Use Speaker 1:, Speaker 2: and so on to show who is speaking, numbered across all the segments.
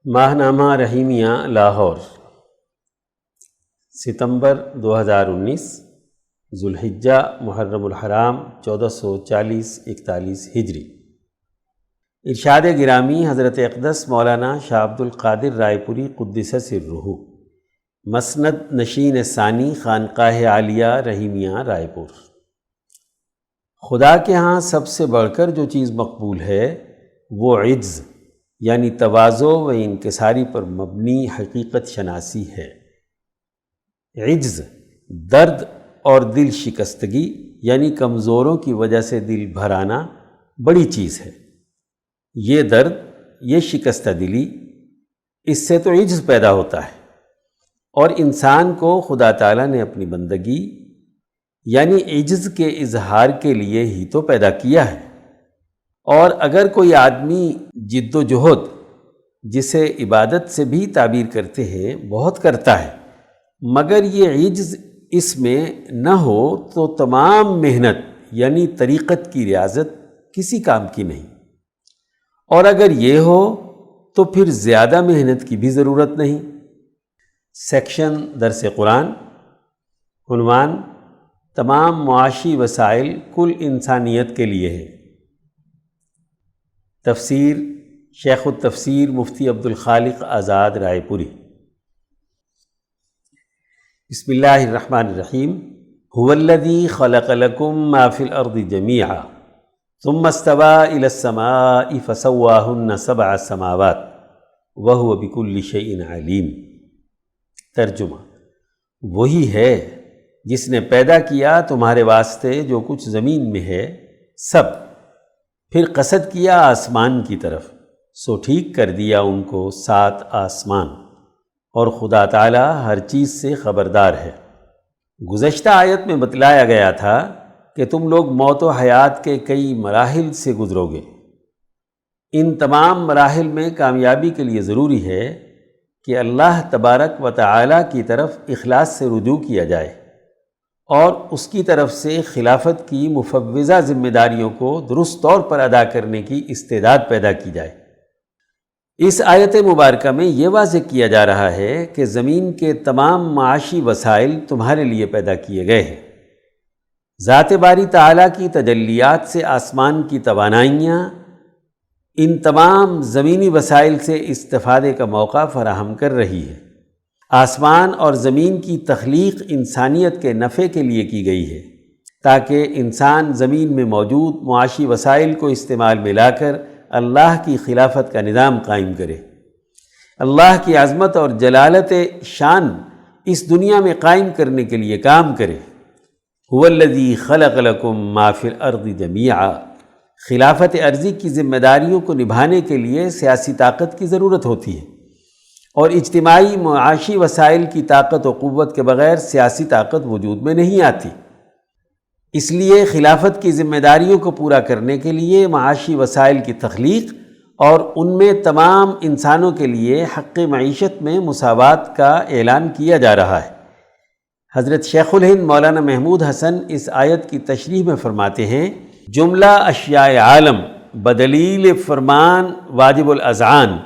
Speaker 1: ماہنامہ رحیمیہ لاہور، ستمبر 2019، ذوالحجہ محرم الحرام 1440-41 ہجری۔ ارشاد گرامی حضرت اقدس مولانا شاہ عبد القادر رائے پوری قدس سرہ، مسند نشین ثانی، خانقاہ عالیہ رحیمیہ رائے پور۔ خدا کے ہاں سب سے بڑھ کر جو چیز مقبول ہے وہ عجز یعنی تواضع و انکساری پر مبنی حقیقت شناسی ہے۔ عجز درد اور دل شکستگی یعنی کمزوروں کی وجہ سے دل بھرانا بڑی چیز ہے۔ یہ درد، یہ شکستہ دلی، اس سے تو عجز پیدا ہوتا ہے، اور انسان کو خدا تعالیٰ نے اپنی بندگی یعنی عجز کے اظہار کے لیے ہی تو پیدا کیا ہے۔ اور اگر کوئی آدمی جد و جہد، جسے عبادت سے بھی تعبیر کرتے ہیں، بہت کرتا ہے، مگر یہ عجز اس میں نہ ہو تو تمام محنت یعنی طریقت کی ریاضت کسی کام کی نہیں، اور اگر یہ ہو تو پھر زیادہ محنت کی بھی ضرورت نہیں۔ سیکشن درس قرآن، عنوان تمام معاشی وسائل کل انسانیت کے لیے ہے۔ تفسیر شیخ التفسیر مفتی عبد الخالق آزاد رائے پوری۔ بسم اللہ الرحمن الرحیم۔ هو الذی خلق لکم ما فی الارض جمیعا ثم استوى الی السماء فسواہن 7 سماوات وہو بکل شیء علیم۔ ترجمہ: وہی ہے جس نے پیدا کیا تمہارے واسطے جو کچھ زمین میں ہے سب، پھر قصد کیا آسمان کی طرف، سو ٹھیک کر دیا ان کو 7 آسمان، اور خدا تعالیٰ ہر چیز سے خبردار ہے۔ گزشتہ آیت میں بتلایا گیا تھا کہ تم لوگ موت و حیات کے کئی مراحل سے گزرو گے۔ ان تمام مراحل میں کامیابی کے لیے ضروری ہے کہ اللہ تبارک و تعالیٰ کی طرف اخلاص سے رجوع کیا جائے اور اس کی طرف سے خلافت کی مفوضہ ذمہ داریوں کو درست طور پر ادا کرنے کی استعداد پیدا کی جائے۔ اس آیت مبارکہ میں یہ واضح کیا جا رہا ہے کہ زمین کے تمام معاشی وسائل تمہارے لیے پیدا کیے گئے ہیں۔ ذات باری تعالیٰ کی تجلیات سے آسمان کی توانائیاں ان تمام زمینی وسائل سے استفادے کا موقع فراہم کر رہی ہے۔ آسمان اور زمین کی تخلیق انسانیت کے نفع کے لیے کی گئی ہے، تاکہ انسان زمین میں موجود معاشی وسائل کو استعمال میں لا کر اللہ کی خلافت کا نظام قائم کرے، اللہ کی عظمت اور جلالت شان اس دنیا میں قائم کرنے کے لیے کام کرے۔ هو الذی خلق لکم ما فی الارض جمیعا۔ خلافت ارضی کی ذمہ داریوں کو نبھانے کے لیے سیاسی طاقت کی ضرورت ہوتی ہے، اور اجتماعی معاشی وسائل کی طاقت و قوت کے بغیر سیاسی طاقت وجود میں نہیں آتی۔ اس لیے خلافت کی ذمہ داریوں کو پورا کرنے کے لیے معاشی وسائل کی تخلیق اور ان میں تمام انسانوں کے لیے حق معیشت میں مساوات کا اعلان کیا جا رہا ہے۔ حضرت شیخ الہند مولانا محمود حسن اس آیت کی تشریح میں فرماتے ہیں، جملہ اشیاء عالم بدلیل فرمان واجب الاذعان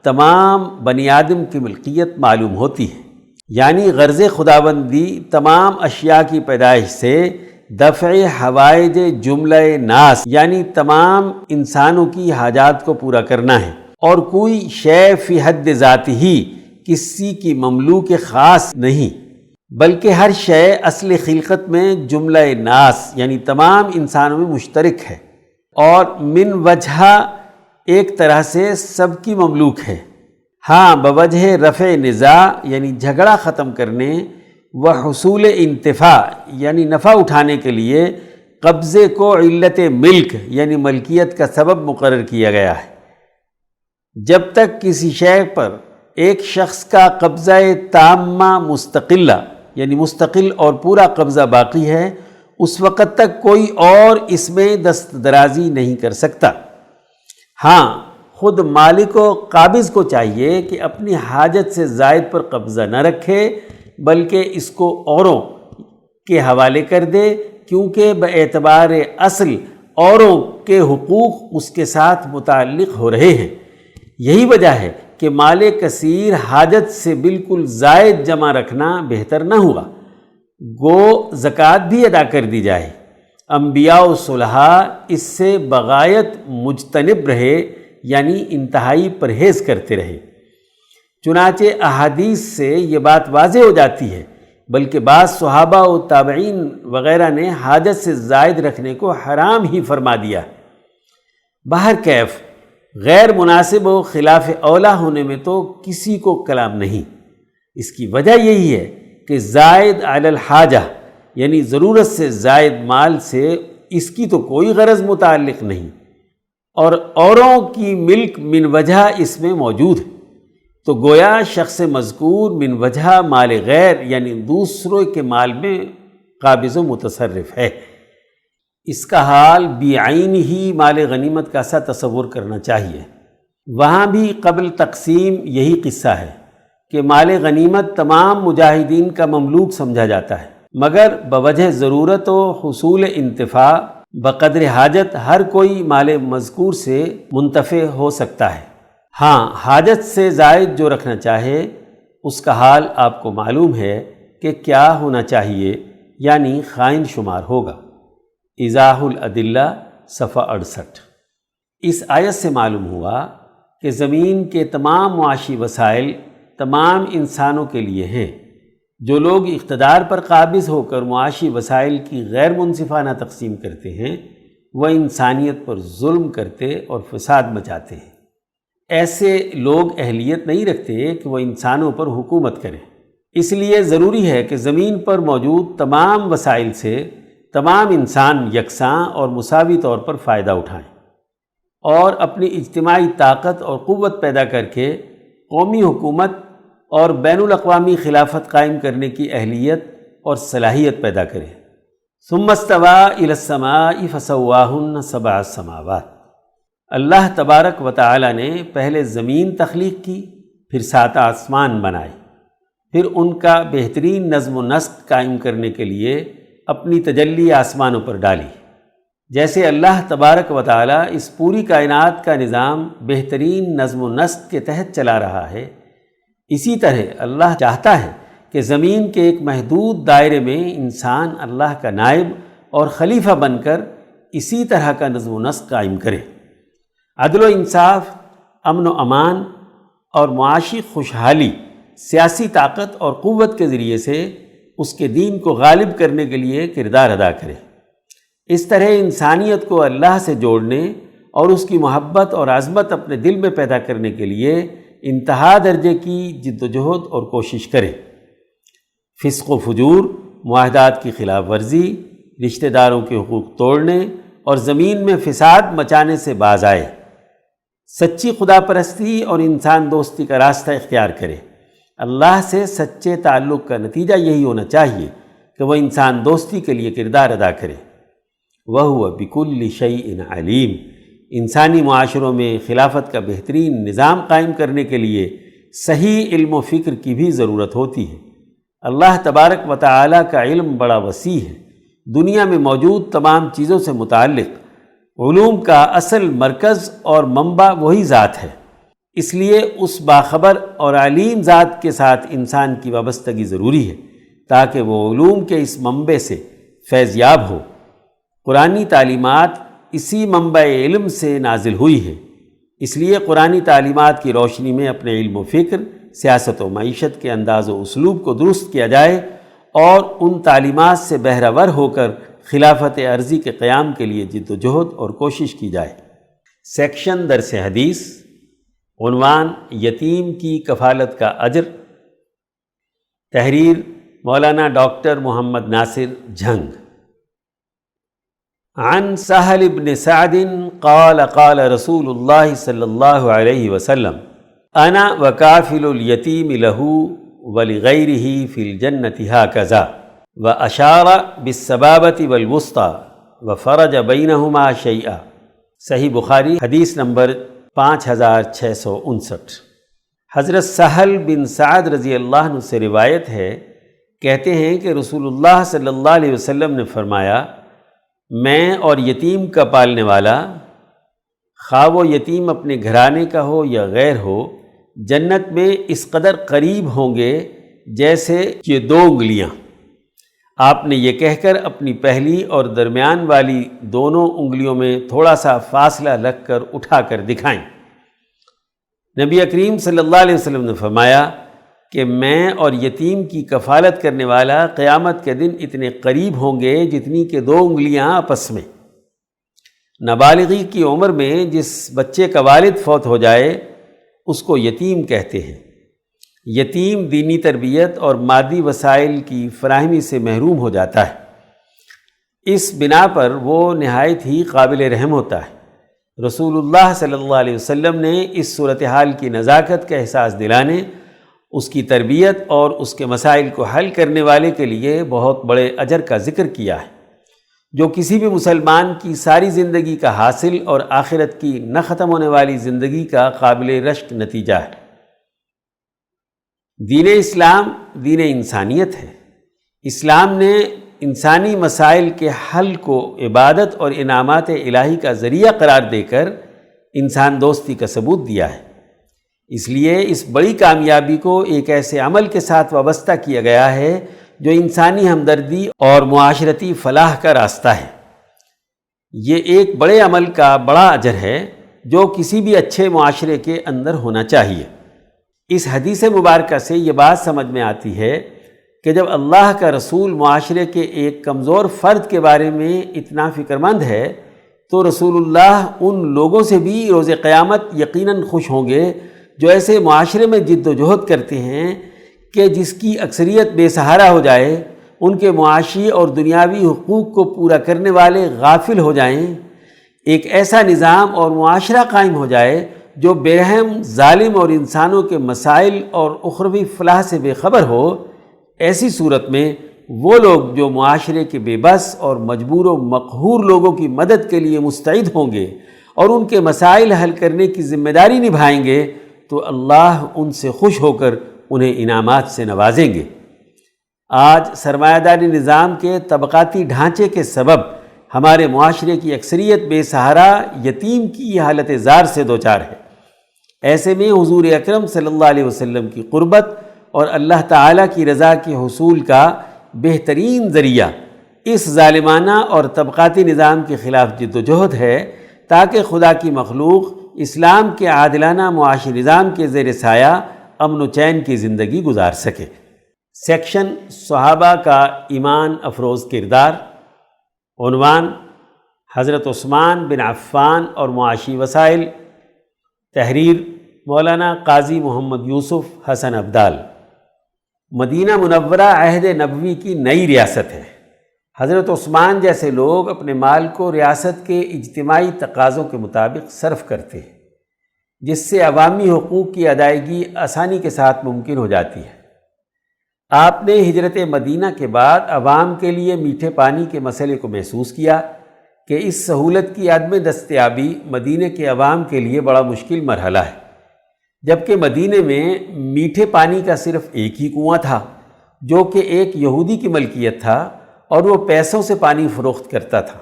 Speaker 1: تمام بنی آدم کی ملکیت معلوم ہوتی ہے، یعنی غرض خداوندی تمام اشیاء کی پیدائش سے دفع حوائج جملہ ناس یعنی تمام انسانوں کی حاجات کو پورا کرنا ہے، اور کوئی شے فی حد ذات ہی کسی کی مملوک خاص نہیں، بلکہ ہر شے اصل خلقت میں جملہ ناس یعنی تمام انسانوں میں مشترک ہے، اور من وجہ ایک طرح سے سب کی مملوک ہے۔ ہاں بوجہ رفع نزاع یعنی جھگڑا ختم کرنے و حصول انتفاع یعنی نفع اٹھانے کے لیے قبضے کو علت ملک یعنی ملکیت کا سبب مقرر کیا گیا ہے۔ جب تک کسی شے پر ایک شخص کا قبضہ تامہ مستقلہ یعنی مستقل اور پورا قبضہ باقی ہے، اس وقت تک کوئی اور اس میں دست درازی نہیں کر سکتا۔ ہاں خود مالک و قابض کو چاہیے کہ اپنی حاجت سے زائد پر قبضہ نہ رکھے، بلکہ اس کو اوروں کے حوالے کر دے، کیونکہ باعتبار اصل اوروں کے حقوق اس کے ساتھ متعلق ہو رہے ہیں۔ یہی وجہ ہے کہ مال کثیر حاجت سے بالکل زائد جمع رکھنا بہتر نہ ہوا، گو زکوٰۃ بھی ادا کر دی جائے۔ انبیاء و صلحاء اس سے بغایت مجتنب رہے، یعنی انتہائی پرہیز کرتے رہے۔ چنانچہ احادیث سے یہ بات واضح ہو جاتی ہے، بلکہ بعض صحابہ و تابعین وغیرہ نے حاجت سے زائد رکھنے کو حرام ہی فرما دیا۔ بہرکیف غیر مناسب و خلاف اولا ہونے میں تو کسی کو کلام نہیں۔ اس کی وجہ یہی ہے کہ زائد علی الحاجہ یعنی ضرورت سے زائد مال سے اس کی تو کوئی غرض متعلق نہیں، اور اوروں کی ملک من وجہ اس میں موجود ہے، تو گویا شخص مذکور من وجہ مال غیر یعنی دوسروں کے مال میں قابض و متصرف ہے۔ اس کا حال بعین ہی مال غنیمت کا سا تصور کرنا چاہیے۔ وہاں بھی قبل تقسیم یہی قصہ ہے کہ مال غنیمت تمام مجاہدین کا مملوک سمجھا جاتا ہے، مگر بوجہ ضرورت و حصول انتفاع بقدر حاجت ہر کوئی مال مذکور سے منتفع ہو سکتا ہے۔ ہاں، حاجت سے زائد جو رکھنا چاہے اس کا حال آپ کو معلوم ہے کہ کیا ہونا چاہیے، یعنی خائن شمار ہوگا۔ ایضاح الادلہ صفحہ 68۔ اس آیت سے معلوم ہوا کہ زمین کے تمام معاشی وسائل تمام انسانوں کے لیے ہیں۔ جو لوگ اقتدار پر قابض ہو کر معاشی وسائل کی غیر منصفانہ تقسیم کرتے ہیں، وہ انسانیت پر ظلم کرتے اور فساد مچاتے ہیں۔ ایسے لوگ اہلیت نہیں رکھتے کہ وہ انسانوں پر حکومت کریں۔ اس لیے ضروری ہے کہ زمین پر موجود تمام وسائل سے تمام انسان یکساں اور مساوی طور پر فائدہ اٹھائیں، اور اپنی اجتماعی طاقت اور قوت پیدا کر کے قومی حکومت اور بین الاقوامی خلافت قائم کرنے کی اہلیت اور صلاحیت پیدا کریں۔ ثم استوى الى السماء فسواهن سبع سماوات۔ اللہ تبارک و تعالی نے پہلے زمین تخلیق کی، پھر 7 آسمان بنائے، پھر ان کا بہترین نظم و نسق قائم کرنے کے لیے اپنی تجلی آسمانوں پر ڈالی۔ جیسے اللہ تبارک و تعالی اس پوری کائنات کا نظام بہترین نظم و نسق کے تحت چلا رہا ہے، اسی طرح اللہ چاہتا ہے کہ زمین کے ایک محدود دائرے میں انسان اللہ کا نائب اور خلیفہ بن کر اسی طرح کا نظم و نسق قائم کرے۔ عدل و انصاف، امن و امان اور معاشی خوشحالی سیاسی طاقت اور قوت کے ذریعے سے اس کے دین کو غالب کرنے کے لیے کردار ادا کرے۔ اس طرح انسانیت کو اللہ سے جوڑنے اور اس کی محبت اور عظمت اپنے دل میں پیدا کرنے کے لیے انتہا درجے کی جد و جہد اور کوشش کرے۔ فسق و فجور، معاہدات کی خلاف ورزی، رشتہ داروں کے حقوق توڑنے اور زمین میں فساد مچانے سے باز آئے۔ سچی خدا پرستی اور انسان دوستی کا راستہ اختیار کرے۔ اللہ سے سچے تعلق کا نتیجہ یہی ہونا چاہیے کہ وہ انسان دوستی کے لیے کردار ادا کرے۔ وَهُوَ بِكُلِّ شَيْءٍ عَلِيمٌ۔ انسانی معاشروں میں خلافت کا بہترین نظام قائم کرنے کے لیے صحیح علم و فکر کی بھی ضرورت ہوتی ہے۔ اللہ تبارک و تعالی کا علم بڑا وسیع ہے۔ دنیا میں موجود تمام چیزوں سے متعلق علوم کا اصل مرکز اور منبع وہی ذات ہے، اس لیے اس باخبر اور علیم ذات کے ساتھ انسان کی وابستگی ضروری ہے تاکہ وہ علوم کے اس منبع سے فیض یاب ہو۔ قرآنی تعلیمات اسی منبع علم سے نازل ہوئی ہے، اس لیے قرآنی تعلیمات کی روشنی میں اپنے علم و فکر، سیاست و معیشت کے انداز و اسلوب کو درست کیا جائے اور ان تعلیمات سے بہرہ ہو کر خلافت عرضی کے قیام کے لیے جد و جہد اور کوشش کی جائے۔ سیکشن درس حدیث، عنوان یتیم کی کفالت کا اجر، تحریر مولانا ڈاکٹر محمد ناصر جھنگ۔ عن سہل بن سعد قال قال رسول اللہ صلی اللہ علیہ وسلم انا وکافل الیتیم لہ ولغیرہ فی الجنۃ ہکذا واشار بالسبابۃ والوسطی وفرج بینہما شیئا۔ صحیح بخاری حدیث نمبر 5659۔ حضرت سہل بن سعد رضی اللہ عنہ سے روایت ہے، کہتے ہیں کہ رسول اللہ صلی اللہ علیہ وسلم نے فرمایا، میں اور یتیم کا پالنے والا، خواہ وہ یتیم اپنے گھرانے کا ہو یا غیر ہو، جنت میں اس قدر قریب ہوں گے جیسے یہ 2 انگلیاں۔ آپ نے یہ کہہ کر اپنی پہلی اور درمیان والی دونوں انگلیوں میں تھوڑا سا فاصلہ رکھ کر اٹھا کر دکھائیں۔ نبی کریم صلی اللہ علیہ وسلم نے فرمایا کہ میں اور یتیم کی کفالت کرنے والا قیامت کے دن اتنے قریب ہوں گے جتنی کہ 2 انگلیاں آپس میں۔ نابالغی کی عمر میں جس بچے کا والد فوت ہو جائے اس کو یتیم کہتے ہیں۔ یتیم دینی تربیت اور مادی وسائل کی فراہمی سے محروم ہو جاتا ہے، اس بنا پر وہ نہایت ہی قابل رحم ہوتا ہے۔ رسول اللہ صلی اللہ علیہ وسلم نے اس صورتحال کی نزاکت کا احساس دلانے، اس کی تربیت اور اس کے مسائل کو حل کرنے والے کے لیے بہت بڑے اجر کا ذکر کیا ہے، جو کسی بھی مسلمان کی ساری زندگی کا حاصل اور آخرت کی نہ ختم ہونے والی زندگی کا قابل رشک نتیجہ ہے۔ دین اسلام دین انسانیت ہے۔ اسلام نے انسانی مسائل کے حل کو عبادت اور انعامات الہی کا ذریعہ قرار دے کر انسان دوستی کا ثبوت دیا ہے۔ اس لیے اس بڑی کامیابی کو ایک ایسے عمل کے ساتھ وابستہ کیا گیا ہے جو انسانی ہمدردی اور معاشرتی فلاح کا راستہ ہے۔ یہ ایک بڑے عمل کا بڑا اجر ہے جو کسی بھی اچھے معاشرے کے اندر ہونا چاہیے۔ اس حدیث مبارکہ سے یہ بات سمجھ میں آتی ہے کہ جب اللہ کا رسول معاشرے کے ایک کمزور فرد کے بارے میں اتنا فکر مند ہے تو رسول اللہ ان لوگوں سے بھی روز قیامت یقیناً خوش ہوں گے جو ایسے معاشرے میں جد و جہد کرتے ہیں کہ جس کی اکثریت بے سہارا ہو جائے، ان کے معاشی اور دنیاوی حقوق کو پورا کرنے والے غافل ہو جائیں، ایک ایسا نظام اور معاشرہ قائم ہو جائے جو بے رحم، ظالم اور انسانوں کے مسائل اور اخروی فلاح سے بے خبر ہو۔ ایسی صورت میں وہ لوگ جو معاشرے کے بے بس اور مجبور و مقہور لوگوں کی مدد کے لیے مستعد ہوں گے اور ان کے مسائل حل کرنے کی ذمہ داری نبھائیں گے تو اللہ ان سے خوش ہو کر انہیں انعامات سے نوازیں گے۔ آج سرمایہ داری نظام کے طبقاتی ڈھانچے کے سبب ہمارے معاشرے کی اکثریت بے سہارا یتیم کی حالت زار سے دوچار ہے۔ ایسے میں حضور اکرم صلی اللہ علیہ وسلم کی قربت اور اللہ تعالیٰ کی رضا کے حصول کا بہترین ذریعہ اس ظالمانہ اور طبقاتی نظام کے خلاف جد و جہد ہے تاکہ خدا کی مخلوق اسلام کے عادلانہ معاشی نظام کے زیر سایہ امن و چین کی زندگی گزار سکے۔ سیکشن صحابہ کا ایمان افروز کردار، عنوان حضرت عثمان بن عفان اور معاشی وسائل، تحریر مولانا قاضی محمد یوسف حسن ابدال۔ مدینہ منورہ عہد نبوی کی نئی ریاست ہے۔ حضرت عثمان جیسے لوگ اپنے مال کو ریاست کے اجتماعی تقاضوں کے مطابق صرف کرتے ہیں، جس سے عوامی حقوق کی ادائیگی آسانی کے ساتھ ممکن ہو جاتی ہے۔ آپ نے ہجرت مدینہ کے بعد عوام کے لیے میٹھے پانی کے مسئلے کو محسوس کیا کہ اس سہولت کی عدم دستیابی مدینے کے عوام کے لیے بڑا مشکل مرحلہ ہے، جبکہ مدینے میں میٹھے پانی کا صرف ایک ہی کنواں تھا جو کہ ایک یہودی کی ملکیت تھا اور وہ پیسوں سے پانی فروخت کرتا تھا۔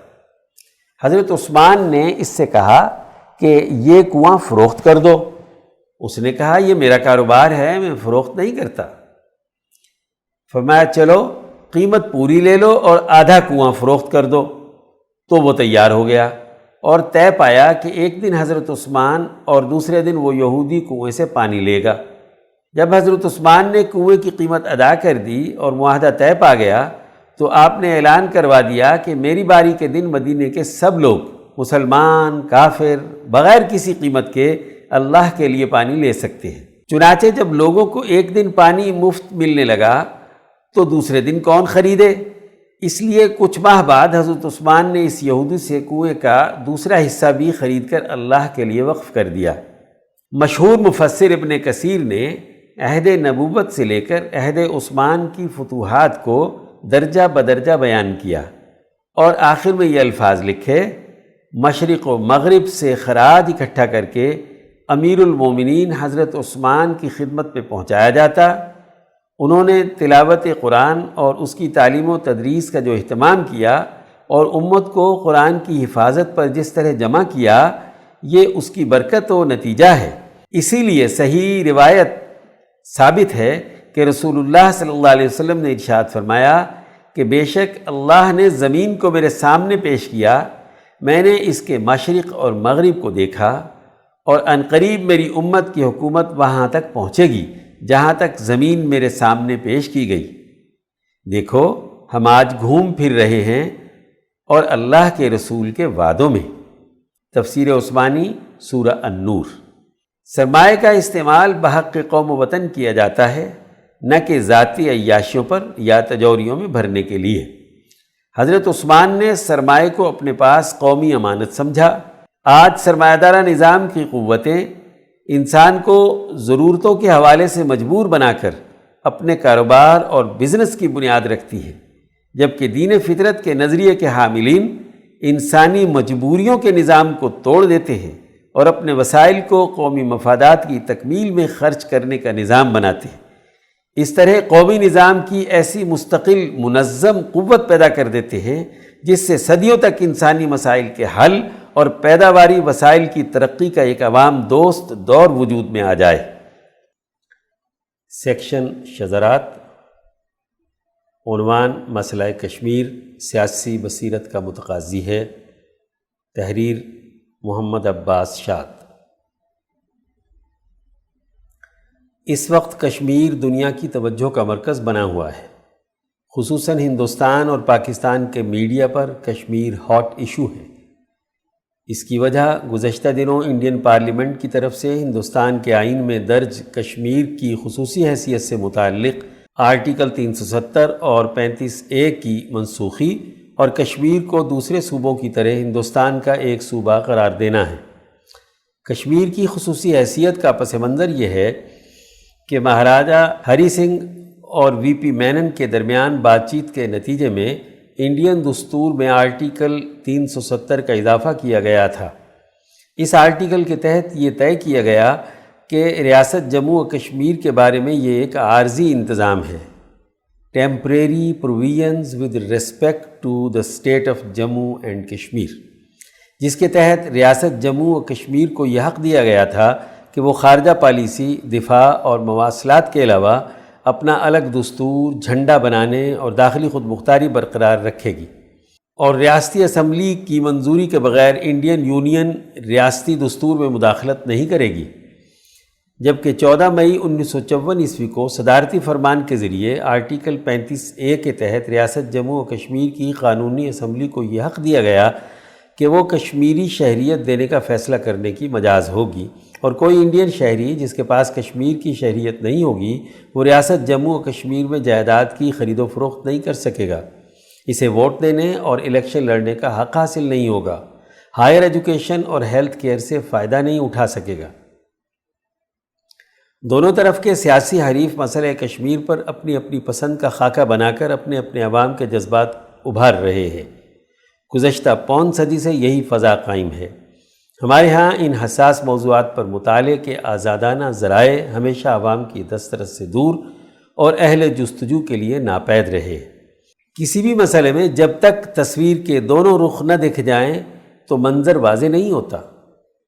Speaker 1: حضرت عثمان نے اس سے کہا کہ یہ کنواں فروخت کر دو۔ اس نے کہا یہ میرا کاروبار ہے، میں فروخت نہیں کرتا۔ فرمایا چلو قیمت پوری لے لو اور آدھا کنواں فروخت کر دو۔ تو وہ تیار ہو گیا اور طے پایا کہ ایک دن حضرت عثمان اور دوسرے دن وہ یہودی کنویں سے پانی لے گا۔ جب حضرت عثمان نے کنویں کی قیمت ادا کر دی اور معاہدہ طے پا گیا تو آپ نے اعلان کروا دیا کہ میری باری کے دن مدینے کے سب لوگ، مسلمان، کافر، بغیر کسی قیمت کے اللہ کے لیے پانی لے سکتے ہیں۔ چنانچہ جب لوگوں کو ایک دن پانی مفت ملنے لگا تو دوسرے دن کون خریدے؟ اس لیے کچھ ماہ بعد حضرت عثمان نے اس یہودی سے کنویں کا دوسرا حصہ بھی خرید کر اللہ کے لیے وقف کر دیا۔ مشہور مفسر ابن کثیر نے عہد نبوت سے لے کر عہد عثمان کی فتوحات کو درجہ بدرجہ بیان کیا اور آخر میں یہ الفاظ لکھے: مشرق و مغرب سے خراج اکٹھا کر کے امیر المومنین حضرت عثمان کی خدمت پہ پہنچایا جاتا۔ انہوں نے تلاوت قرآن اور اس کی تعلیم و تدریس کا جو اہتمام کیا اور امت کو قرآن کی حفاظت پر جس طرح جمع کیا، یہ اس کی برکت و نتیجہ ہے۔ اسی لیے صحیح روایت ثابت ہے کہ رسول اللہ صلی اللہ علیہ وسلم نے ارشاد فرمایا کہ بے شک اللہ نے زمین کو میرے سامنے پیش کیا، میں نے اس کے مشرق اور مغرب کو دیکھا، اور عنقریب میری امت کی حکومت وہاں تک پہنچے گی جہاں تک زمین میرے سامنے پیش کی گئی۔ دیکھو ہم آج گھوم پھر رہے ہیں اور اللہ کے رسول کے وعدوں میں۔ تفسیر عثمانی سورہ النور۔ سرمایہ کا استعمال بحق قوم و وطن کیا جاتا ہے، نہ کہ ذاتی عیاشیوں پر یا تجوریوں میں بھرنے کے لیے۔ حضرت عثمان نے سرمایہ کو اپنے پاس قومی امانت سمجھا۔ آج سرمایہ دارہ نظام کی قوتیں انسان کو ضرورتوں کے حوالے سے مجبور بنا کر اپنے کاروبار اور بزنس کی بنیاد رکھتی ہیں، جبکہ دین فطرت کے نظریے کے حاملین انسانی مجبوریوں کے نظام کو توڑ دیتے ہیں اور اپنے وسائل کو قومی مفادات کی تکمیل میں خرچ کرنے کا نظام بناتے ہیں۔ اس طرح قومی نظام کی ایسی مستقل منظم قوت پیدا کر دیتے ہیں جس سے صدیوں تک انسانی مسائل کے حل اور پیداواری وسائل کی ترقی کا ایک عوام دوست دور وجود میں آ جائے۔ سیکشن شذرات۔ عنوان مسئلہ کشمیر سیاسی بصیرت کا متقاضی ہے۔ تحریر محمد عباس شاد۔ اس وقت کشمیر دنیا کی توجہ کا مرکز بنا ہوا ہے۔ خصوصاً ہندوستان اور پاکستان کے میڈیا پر کشمیر ہاٹ ایشو ہے۔ اس کی وجہ گزشتہ دنوں انڈین پارلیمنٹ کی طرف سے ہندوستان کے آئین میں درج کشمیر کی خصوصی حیثیت سے متعلق آرٹیکل 370 اور 35A کی منسوخی اور کشمیر کو دوسرے صوبوں کی طرح ہندوستان کا ایک صوبہ قرار دینا ہے۔ کشمیر کی خصوصی حیثیت کا پس منظر یہ ہے کہ مہاراجہ ہری سنگھ اور وی پی مینن کے درمیان بات چیت کے نتیجے میں انڈین دستور میں آرٹیکل 370 کا اضافہ کیا گیا تھا۔ اس آرٹیکل کے تحت یہ طے کیا گیا کہ ریاست جموں و کشمیر کے بارے میں یہ ایک عارضی انتظام ہے، temporary provisions with respect to the state of Jammu and Kashmir, جس کے تحت ریاست جموں و کشمیر کو یہ حق دیا گیا تھا کہ وہ خارجہ پالیسی، دفاع اور مواصلات کے علاوہ اپنا الگ دستور، جھنڈا بنانے اور داخلی خود مختاری برقرار رکھے گی، اور ریاستی اسمبلی کی منظوری کے بغیر انڈین یونین ریاستی دستور میں مداخلت نہیں کرے گی۔ جبکہ 14 مئی 1954 عیسوی کو صدارتی فرمان کے ذریعے آرٹیکل 35A کے تحت ریاست جموں و کشمیر کی قانونی اسمبلی کو یہ حق دیا گیا کہ وہ کشمیری شہریت دینے کا فیصلہ کرنے کی مجاز ہوگی، اور کوئی انڈین شہری جس کے پاس کشمیر کی شہریت نہیں ہوگی وہ ریاست جموں و کشمیر میں جائیداد کی خرید و فروخت نہیں کر سکے گا، اسے ووٹ دینے اور الیکشن لڑنے کا حق حاصل نہیں ہوگا، ہائر ایجوکیشن اور ہیلتھ کیئر سے فائدہ نہیں اٹھا سکے گا۔ دونوں طرف کے سیاسی حریف مسئلہ کشمیر پر اپنی اپنی پسند کا خاکہ بنا کر اپنے اپنے عوام کے جذبات ابھار رہے ہیں۔ گزشتہ پون صدی سے یہی فضا قائم ہے۔ ہمارے ہاں ان حساس موضوعات پر مطالعے کے آزادانہ ذرائع ہمیشہ عوام کی دسترس سے دور اور اہل جستجو کے لیے ناپید رہے۔ کسی بھی مسئلے میں جب تک تصویر کے دونوں رخ نہ دیکھ جائیں تو منظر واضح نہیں ہوتا،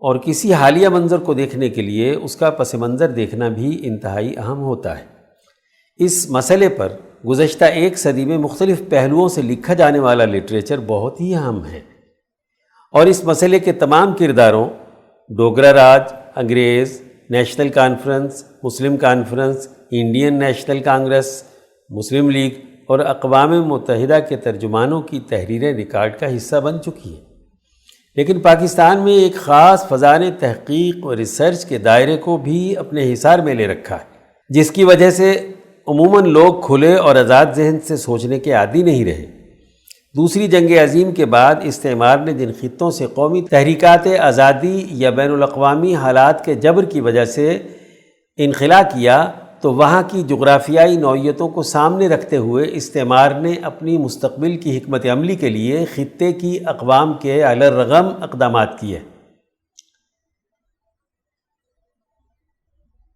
Speaker 1: اور کسی حالیہ منظر کو دیکھنے کے لیے اس کا پس منظر دیکھنا بھی انتہائی اہم ہوتا ہے۔ اس مسئلے پر گزشتہ ایک صدی میں مختلف پہلوؤں سے لکھا جانے والا لٹریچر بہت ہی اہم ہے، اور اس مسئلے کے تمام کرداروں ڈوگرا راج، انگریز، نیشنل کانفرنس، مسلم کانفرنس، انڈین نیشنل کانگریس، مسلم لیگ اور اقوام متحدہ کے ترجمانوں کی تحریریں ریکارڈ کا حصہ بن چکی ہیں۔ لیکن پاکستان میں ایک خاص فضا نے تحقیق اور ریسرچ کے دائرے کو بھی اپنے حصار میں لے رکھا ہے، جس کی وجہ سے عموماً لوگ کھلے اور آزاد ذہن سے سوچنے کے عادی نہیں رہے۔ دوسری جنگ عظیم کے بعد استعمار نے جن خطوں سے قومی تحریکات آزادی یا بین الاقوامی حالات کے جبر کی وجہ سے انخلا کیا، تو وہاں کی جغرافیائی نوعیتوں کو سامنے رکھتے ہوئے استعمار نے اپنی مستقبل کی حکمت عملی کے لیے خطے کی اقوام کے علی الرغم اقدامات کیے۔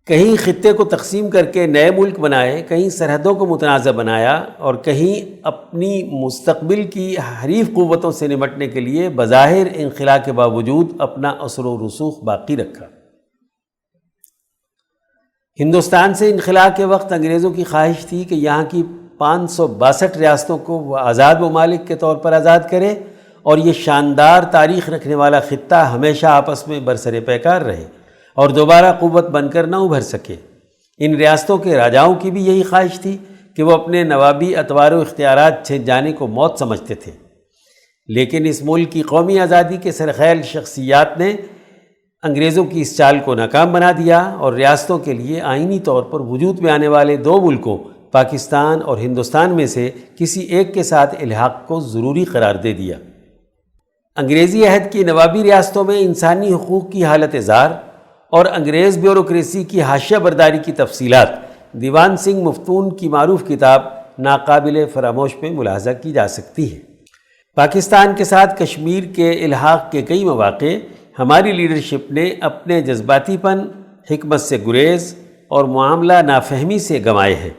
Speaker 1: کہیں خطے کو تقسیم کر کے نئے ملک بنائے، کہیں سرحدوں کو متنازع بنایا، اور کہیں اپنی مستقبل کی حریف قوتوں سے نمٹنے کے لیے بظاہر انخلا کے باوجود اپنا اثر و رسوخ باقی رکھا۔ ہندوستان سے انخلا کے وقت انگریزوں کی خواہش تھی کہ یہاں کی 562 ریاستوں کو وہ آزاد ممالک کے طور پر آزاد کرے اور یہ شاندار تاریخ رکھنے والا خطہ ہمیشہ آپس میں برسر پیکار رہے اور دوبارہ قوت بن کر نہ ابھر سکے۔ ان ریاستوں کے راجاؤں کی بھی یہی خواہش تھی کہ وہ اپنے نوابی اطوار و اختیارات چھن جانے کو موت سمجھتے تھے، لیکن اس ملک کی قومی آزادی کے سرخیل شخصیات نے انگریزوں کی اس چال کو ناکام بنا دیا اور ریاستوں کے لیے آئینی طور پر وجود میں آنے والے دو ملکوں پاکستان اور ہندوستان میں سے کسی ایک کے ساتھ الحاق کو ضروری قرار دے دیا۔ انگریزی عہد کی نوابی ریاستوں میں انسانی حقوق کی حالت زار اور انگریز بیوروکریسی کی حاشیہ برداری کی تفصیلات دیوان سنگھ مفتون کی معروف کتاب ناقابل فراموش میں ملاحظہ کی جا سکتی ہے۔ پاکستان کے ساتھ کشمیر کے الحاق کے کئی مواقع ہماری لیڈرشپ نے اپنے جذباتی پن، حکمت سے گریز اور معاملہ نافہمی سے گنوائے ہیں،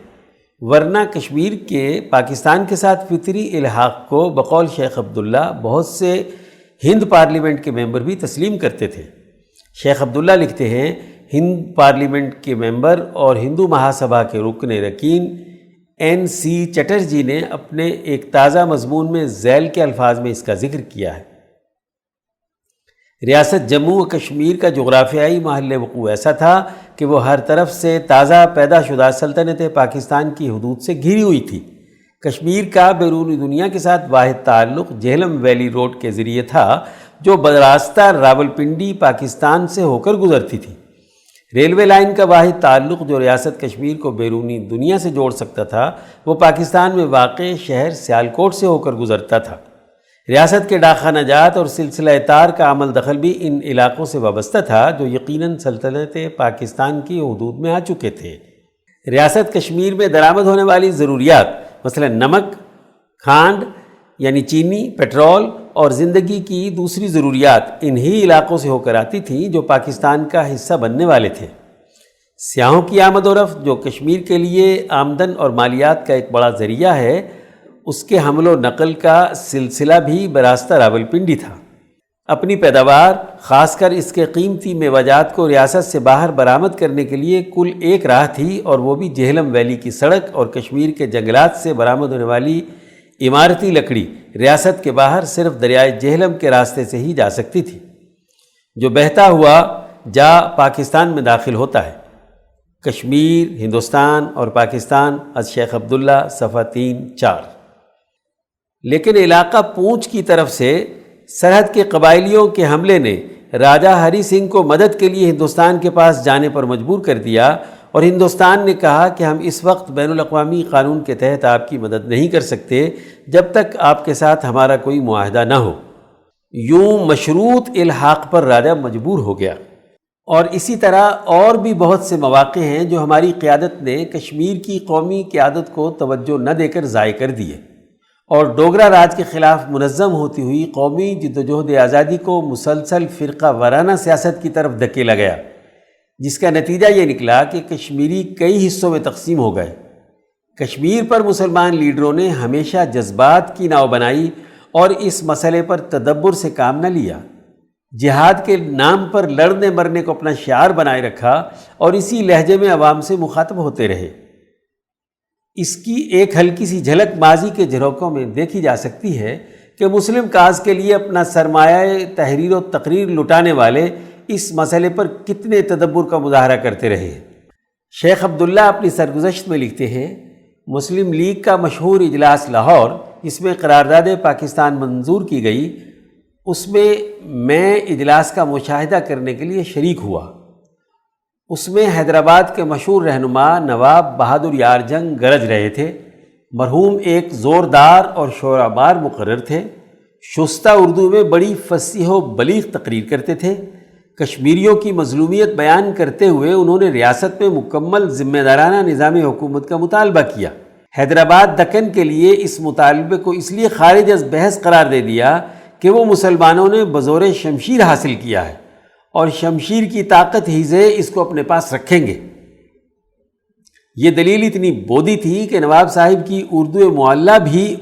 Speaker 1: ورنہ کشمیر کے پاکستان کے ساتھ فطری الحاق کو بقول شیخ عبداللہ بہت سے ہند پارلیمنٹ کے ممبر بھی تسلیم کرتے تھے۔ شیخ عبداللہ لکھتے ہیں، ہند پارلیمنٹ کے ممبر اور ہندو مہاسبھا کے رکن رکین NC چٹرجی نے اپنے ایک تازہ مضمون میں ذیل کے الفاظ میں اس کا ذکر کیا ہے۔ ریاست جموں و کشمیر کا جغرافیائی محل وقوع ایسا تھا کہ وہ ہر طرف سے تازہ پیدا شدہ سلطنت پاکستان کی حدود سے گھری ہوئی تھی۔ کشمیر کا بیرونی دنیا کے ساتھ واحد تعلق جہلم ویلی روڈ کے ذریعے تھا جو براستہ راولپنڈی پاکستان سے ہو کر گزرتی تھی۔ ریلوے لائن کا واحد تعلق جو ریاست کشمیر کو بیرونی دنیا سے جوڑ سکتا تھا وہ پاکستان میں واقع شہر سیالکوٹ سے ہو کر گزرتا تھا۔ ریاست کے ڈاکخانہ جات اور سلسلہ تار کا عمل دخل بھی ان علاقوں سے وابستہ تھا جو یقیناً سلطنت پاکستان کی حدود میں آ چکے تھے۔ ریاست کشمیر میں درآمد ہونے والی ضروریات مثلا نمک، کھانڈ یعنی چینی، پیٹرول اور زندگی کی دوسری ضروریات انہی علاقوں سے ہو کر آتی تھیں جو پاکستان کا حصہ بننے والے تھے۔ سیاحوں کی آمد و رفت جو کشمیر کے لیے آمدن اور مالیات کا ایک بڑا ذریعہ ہے، اس کے حمل و نقل کا سلسلہ بھی براستہ راولپنڈی تھا۔ اپنی پیداوار خاص کر اس کے قیمتی میوہ جات کو ریاست سے باہر برآمد کرنے کے لیے کل ایک راہ تھی اور وہ بھی جہلم ویلی کی سڑک اور کشمیر کے جنگلات سے برآمد ہونے والی عمارتی لکڑی ریاست کے باہر صرف دریائے جہلم کے راستے سے ہی جا سکتی تھی جو بہتا ہوا جا پاکستان میں داخل ہوتا ہے۔ کشمیر، ہندوستان اور پاکستان از شیخ عبداللہ صفحہ 3-4۔ لیکن علاقہ پونچھ کی طرف سے سرحد کے قبائلیوں کے حملے نے راجہ ہری سنگھ کو مدد کے لیے ہندوستان کے پاس جانے پر مجبور کر دیا اور ہندوستان نے کہا کہ ہم اس وقت بین الاقوامی قانون کے تحت آپ کی مدد نہیں کر سکتے جب تک آپ کے ساتھ ہمارا کوئی معاہدہ نہ ہو۔ یوں مشروط الحاق پر راجہ مجبور ہو گیا۔ اور اسی طرح اور بھی بہت سے مواقع ہیں جو ہماری قیادت نے کشمیر کی قومی قیادت کو توجہ نہ دے کر ضائع کر دیے اور ڈوگرا راج کے خلاف منظم ہوتی ہوئی قومی جدوجہد آزادی کو مسلسل فرقہ وارانہ سیاست کی طرف دھکیلا گیا، جس کا نتیجہ یہ نکلا کہ کشمیری کئی حصوں میں تقسیم ہو گئے۔ کشمیر پر مسلمان لیڈروں نے ہمیشہ جذبات کی ناؤ بنائی اور اس مسئلے پر تدبر سے کام نہ لیا، جہاد کے نام پر لڑنے مرنے کو اپنا شعار بنائے رکھا اور اسی لہجے میں عوام سے مخاطب ہوتے رہے۔ اس کی ایک ہلکی سی جھلک ماضی کے جھروکوں میں دیکھی جا سکتی ہے کہ مسلم کاز کے لیے اپنا سرمایہ تحریر و تقریر لٹانے والے اس مسئلے پر کتنے تدبر کا مظاہرہ کرتے رہے۔ شیخ عبداللہ اپنی سرگزشت میں لکھتے ہیں، مسلم لیگ کا مشہور اجلاس لاہور جس میں قرارداد پاکستان منظور کی گئی، اس میں اجلاس کا مشاہدہ کرنے کے لیے شریک ہوا۔ اس میں حیدرآباد کے مشہور رہنما نواب بہادر یار جنگ گرج رہے تھے۔ مرحوم ایک زوردار اور شعراءبار مقرر تھے، شستہ اردو میں بڑی فصیح و بلیغ تقریر کرتے تھے۔ کشمیریوں کی مظلومیت بیان کرتے ہوئے انہوں نے ریاست میں مکمل ذمہ دارانہ نظام حکومت کا مطالبہ کیا۔ حیدرآباد دکن کے لیے اس مطالبے کو اس لیے خارج از بحث قرار دے دیا کہ وہ مسلمانوں نے بزور شمشیر حاصل کیا ہے اور شمشیر کی طاقت ہی سے اس کو اپنے پاس رکھیں گے۔ یہ دلیل اتنی بودی تھی کہ نواب صاحب کی اردو معلیٰ بھی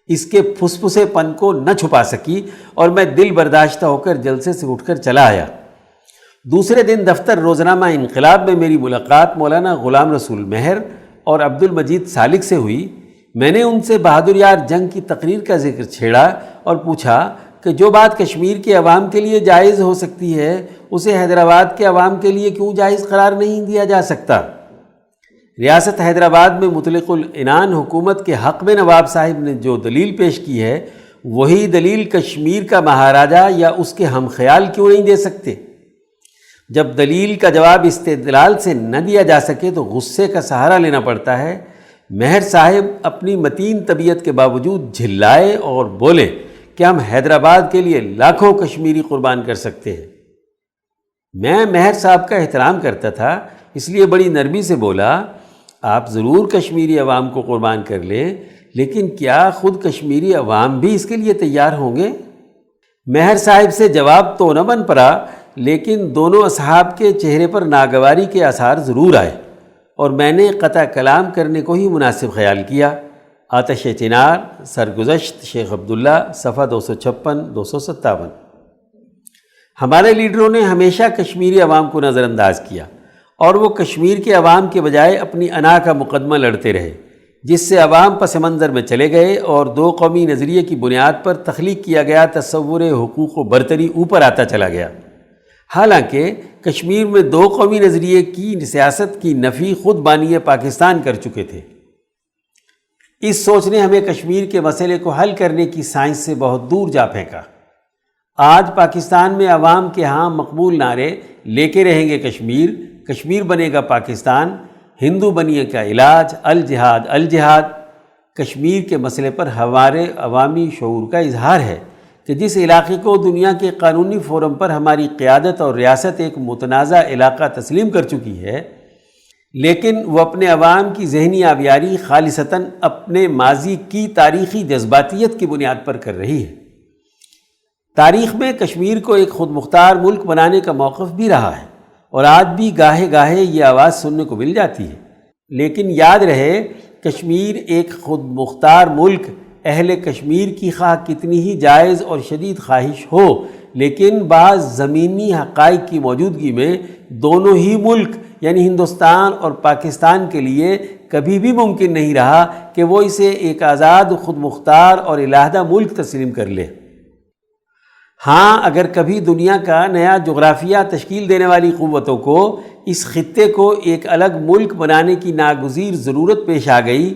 Speaker 1: اس کے پھسپھسے پن کو نہ چھپا سکی اور میں دل برداشتہ ہو کر جلسے سے اٹھ کر چلا آیا۔ دوسرے دن دفتر روزنامہ انقلاب میں میری ملاقات مولانا غلام رسول مہر اور عبد المجید سالک سے ہوئی۔ میں نے ان سے بہادر یار جنگ کی تقریر کا ذکر چھیڑا اور پوچھا کہ جو بات کشمیر کے عوام کے لیے جائز ہو سکتی ہے اسے حیدرآباد کے عوام کے لیے کیوں جائز قرار نہیں دیا جا سکتا؟ ریاست حیدرآباد میں مطلق العنان حکومت کے حق میں نواب صاحب نے جو دلیل پیش کی ہے وہی دلیل کشمیر کا مہاراجہ یا اس کے ہم خیال کیوں نہیں دے سکتے؟ جب دلیل کا جواب استدلال سے نہ دیا جا سکے تو غصے کا سہارا لینا پڑتا ہے۔ مہر صاحب اپنی متین طبیعت کے باوجود جھلائے اور بولے کہ ہم حیدرآباد کے لیے لاکھوں کشمیری قربان کر سکتے ہیں۔ میں مہر صاحب کا احترام کرتا تھا، اس لیے بڑی نرمی سے بولا آپ ضرور کشمیری عوام کو قربان کر لیں، لیکن کیا خود کشمیری عوام بھی اس کے لیے تیار ہوں گے؟ مہر صاحب سے جواب تو نہ بن پڑا، لیکن دونوں اصحاب کے چہرے پر ناگواری کے آثار ضرور آئے اور میں نے قطع کلام کرنے کو ہی مناسب خیال کیا۔ آتش چنار، سرگزشت شیخ عبداللہ، صفحہ 256 257۔ ہمارے لیڈروں نے ہمیشہ کشمیری عوام کو نظر انداز کیا اور وہ کشمیر کے عوام کے بجائے اپنی انا کا مقدمہ لڑتے رہے، جس سے عوام پس منظر میں چلے گئے اور دو قومی نظریے کی بنیاد پر تخلیق کیا گیا تصور حقوق و برتری اوپر آتا چلا گیا۔ حالانکہ کشمیر میں دو قومی نظریے کی سیاست کی نفی خود بانی پاکستان کر چکے تھے۔ اس سوچ نے ہمیں کشمیر کے مسئلے کو حل کرنے کی سائنس سے بہت دور جا پھینکا۔ آج پاکستان میں عوام کے ہاں مقبول نعرے لیتے رہیں گے کشمیر، کشمیر بنے گا پاکستان، ہندو بنیے کا علاج، الجہاد الجہاد۔ کشمیر کے مسئلے پر ہمارے عوامی شعور کا اظہار ہے کہ جس علاقے کو دنیا کے قانونی فورم پر ہماری قیادت اور ریاست ایک متنازع علاقہ تسلیم کر چکی ہے، لیکن وہ اپنے عوام کی ذہنی آبیاری خالصتاً اپنے ماضی کی تاریخی جذباتیت کی بنیاد پر کر رہی ہے۔ تاریخ میں کشمیر کو ایک خود مختار ملک بنانے کا موقف بھی رہا ہے اور آج بھی گاہے گاہے یہ آواز سننے کو مل جاتی ہے، لیکن یاد رہے کشمیر ایک خود مختار ملک اہل کشمیر کی خواہ کتنی ہی جائز اور شدید خواہش ہو، لیکن بعض زمینی حقائق کی موجودگی میں دونوں ہی ملک یعنی ہندوستان اور پاکستان کے لیے کبھی بھی ممکن نہیں رہا کہ وہ اسے ایک آزاد خود مختار اور علیحدہ ملک تسلیم کر لے۔ ہاں، اگر کبھی دنیا کا نیا جغرافیہ تشکیل دینے والی قوتوں کو اس خطے کو ایک الگ ملک بنانے کی ناگزیر ضرورت پیش آ گئی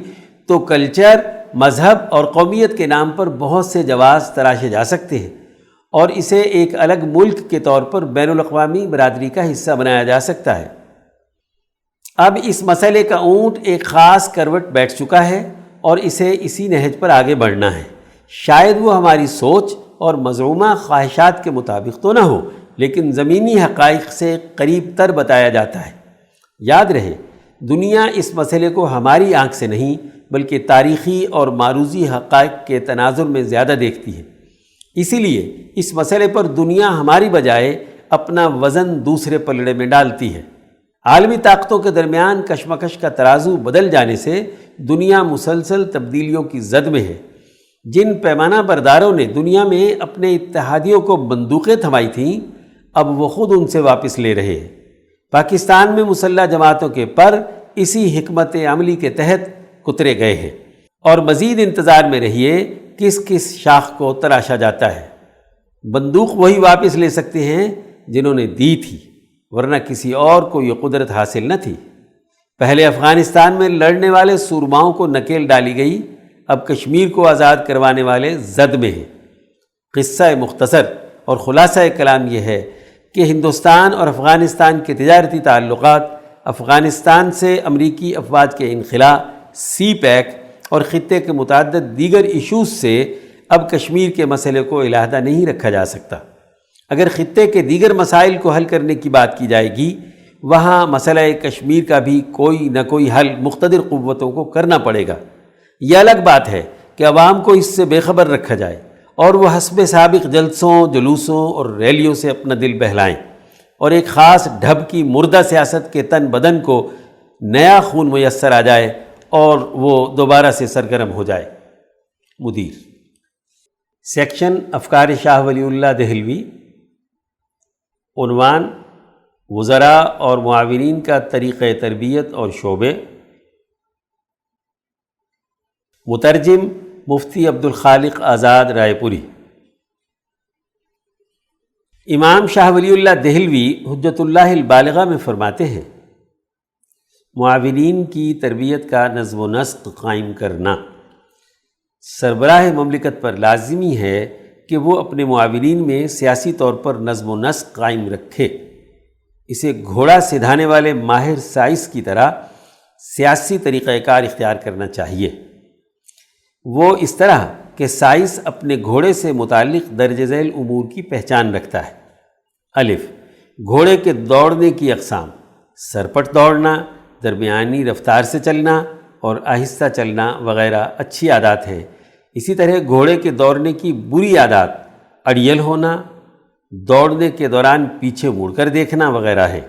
Speaker 1: تو کلچر، مذہب اور قومیت کے نام پر بہت سے جواز تراشے جا سکتے ہیں اور اسے ایک الگ ملک کے طور پر بین الاقوامی برادری کا حصہ بنایا جا سکتا ہے۔ اب اس مسئلے کا اونٹ ایک خاص کروٹ بیٹھ چکا ہے اور اسے اسی نہج پر آگے بڑھنا ہے۔ شاید وہ ہماری سوچ اور مزعومہ خواہشات کے مطابق تو نہ ہو، لیکن زمینی حقائق سے قریب تر بتایا جاتا ہے۔ یاد رہے، دنیا اس مسئلے کو ہماری آنکھ سے نہیں بلکہ تاریخی اور معروضی حقائق کے تناظر میں زیادہ دیکھتی ہے۔ اسی لیے اس مسئلے پر دنیا ہماری بجائے اپنا وزن دوسرے پلڑے میں ڈالتی ہے۔ عالمی طاقتوں کے درمیان کشمکش کا ترازو بدل جانے سے دنیا مسلسل تبدیلیوں کی زد میں ہے۔ جن پیمانہ برداروں نے دنیا میں اپنے اتحادیوں کو بندوقیں تھمائی تھیں، اب وہ خود ان سے واپس لے رہے ہیں۔ پاکستان میں مسلح جماعتوں کے پر اسی حکمت عملی کے تحت کترے گئے ہیں، اور مزید انتظار میں رہیے کس کس شاخ کو تراشا جاتا ہے۔ بندوق وہی واپس لے سکتے ہیں جنہوں نے دی تھی، ورنہ کسی اور کو یہ قدرت حاصل نہ تھی۔ پہلے افغانستان میں لڑنے والے سورماؤں کو نکیل ڈالی گئی، اب کشمیر کو آزاد کروانے والے زد میں ہیں۔ قصہ مختصر اور خلاصہ کلام یہ ہے کہ ہندوستان اور افغانستان کے تجارتی تعلقات، افغانستان سے امریکی افواج کے انخلاء، سی پیک اور خطے کے متعدد دیگر ایشوز سے اب کشمیر کے مسئلے کو علیحدہ نہیں رکھا جا سکتا۔ اگر خطے کے دیگر مسائل کو حل کرنے کی بات کی جائے گی، وہاں مسئلہ کشمیر کا بھی کوئی نہ کوئی حل مقتدر قوتوں کو کرنا پڑے گا۔ یہ الگ بات ہے کہ عوام کو اس سے بے خبر رکھا جائے اور وہ حسب سابق جلسوں، جلوسوں اور ریلیوں سے اپنا دل بہلائیں اور ایک خاص ڈھب کی مردہ سیاست کے تن بدن کو نیا خون میسر آ جائے اور وہ دوبارہ سے سرگرم ہو جائے۔ مدیر۔ سیکشن افکار شاہ ولی اللہ دہلوی، عنوان وزراء اور معاونین کا طریقہ تربیت اور شعبے۔ مترجم مفتی عبدالخالق آزاد رائے پوری۔ امام شاہ ولی اللہ دہلوی حجت اللہ البالغہ میں فرماتے ہیں، معاونین کی تربیت کا نظم و نسق قائم کرنا سربراہ مملکت پر لازمی ہے کہ وہ اپنے معاونین میں سیاسی طور پر نظم و نسق قائم رکھے۔ اسے گھوڑا سدھانے والے ماہر سائنس کی طرح سیاسی طریقہ کار اختیار کرنا چاہیے۔ وہ اس طرح کہ سائنس اپنے گھوڑے سے متعلق درج ذیل امور کی پہچان رکھتا ہے۔ الف، گھوڑے کے دوڑنے کی اقسام: سرپٹ دوڑنا، درمیانی رفتار سے چلنا اور آہستہ چلنا وغیرہ اچھی عادات ہیں۔ اسی طرح گھوڑے کے دوڑنے کی بری عادات اڑیل ہونا، دوڑنے کے دوران پیچھے مڑ کر دیکھنا وغیرہ ہے۔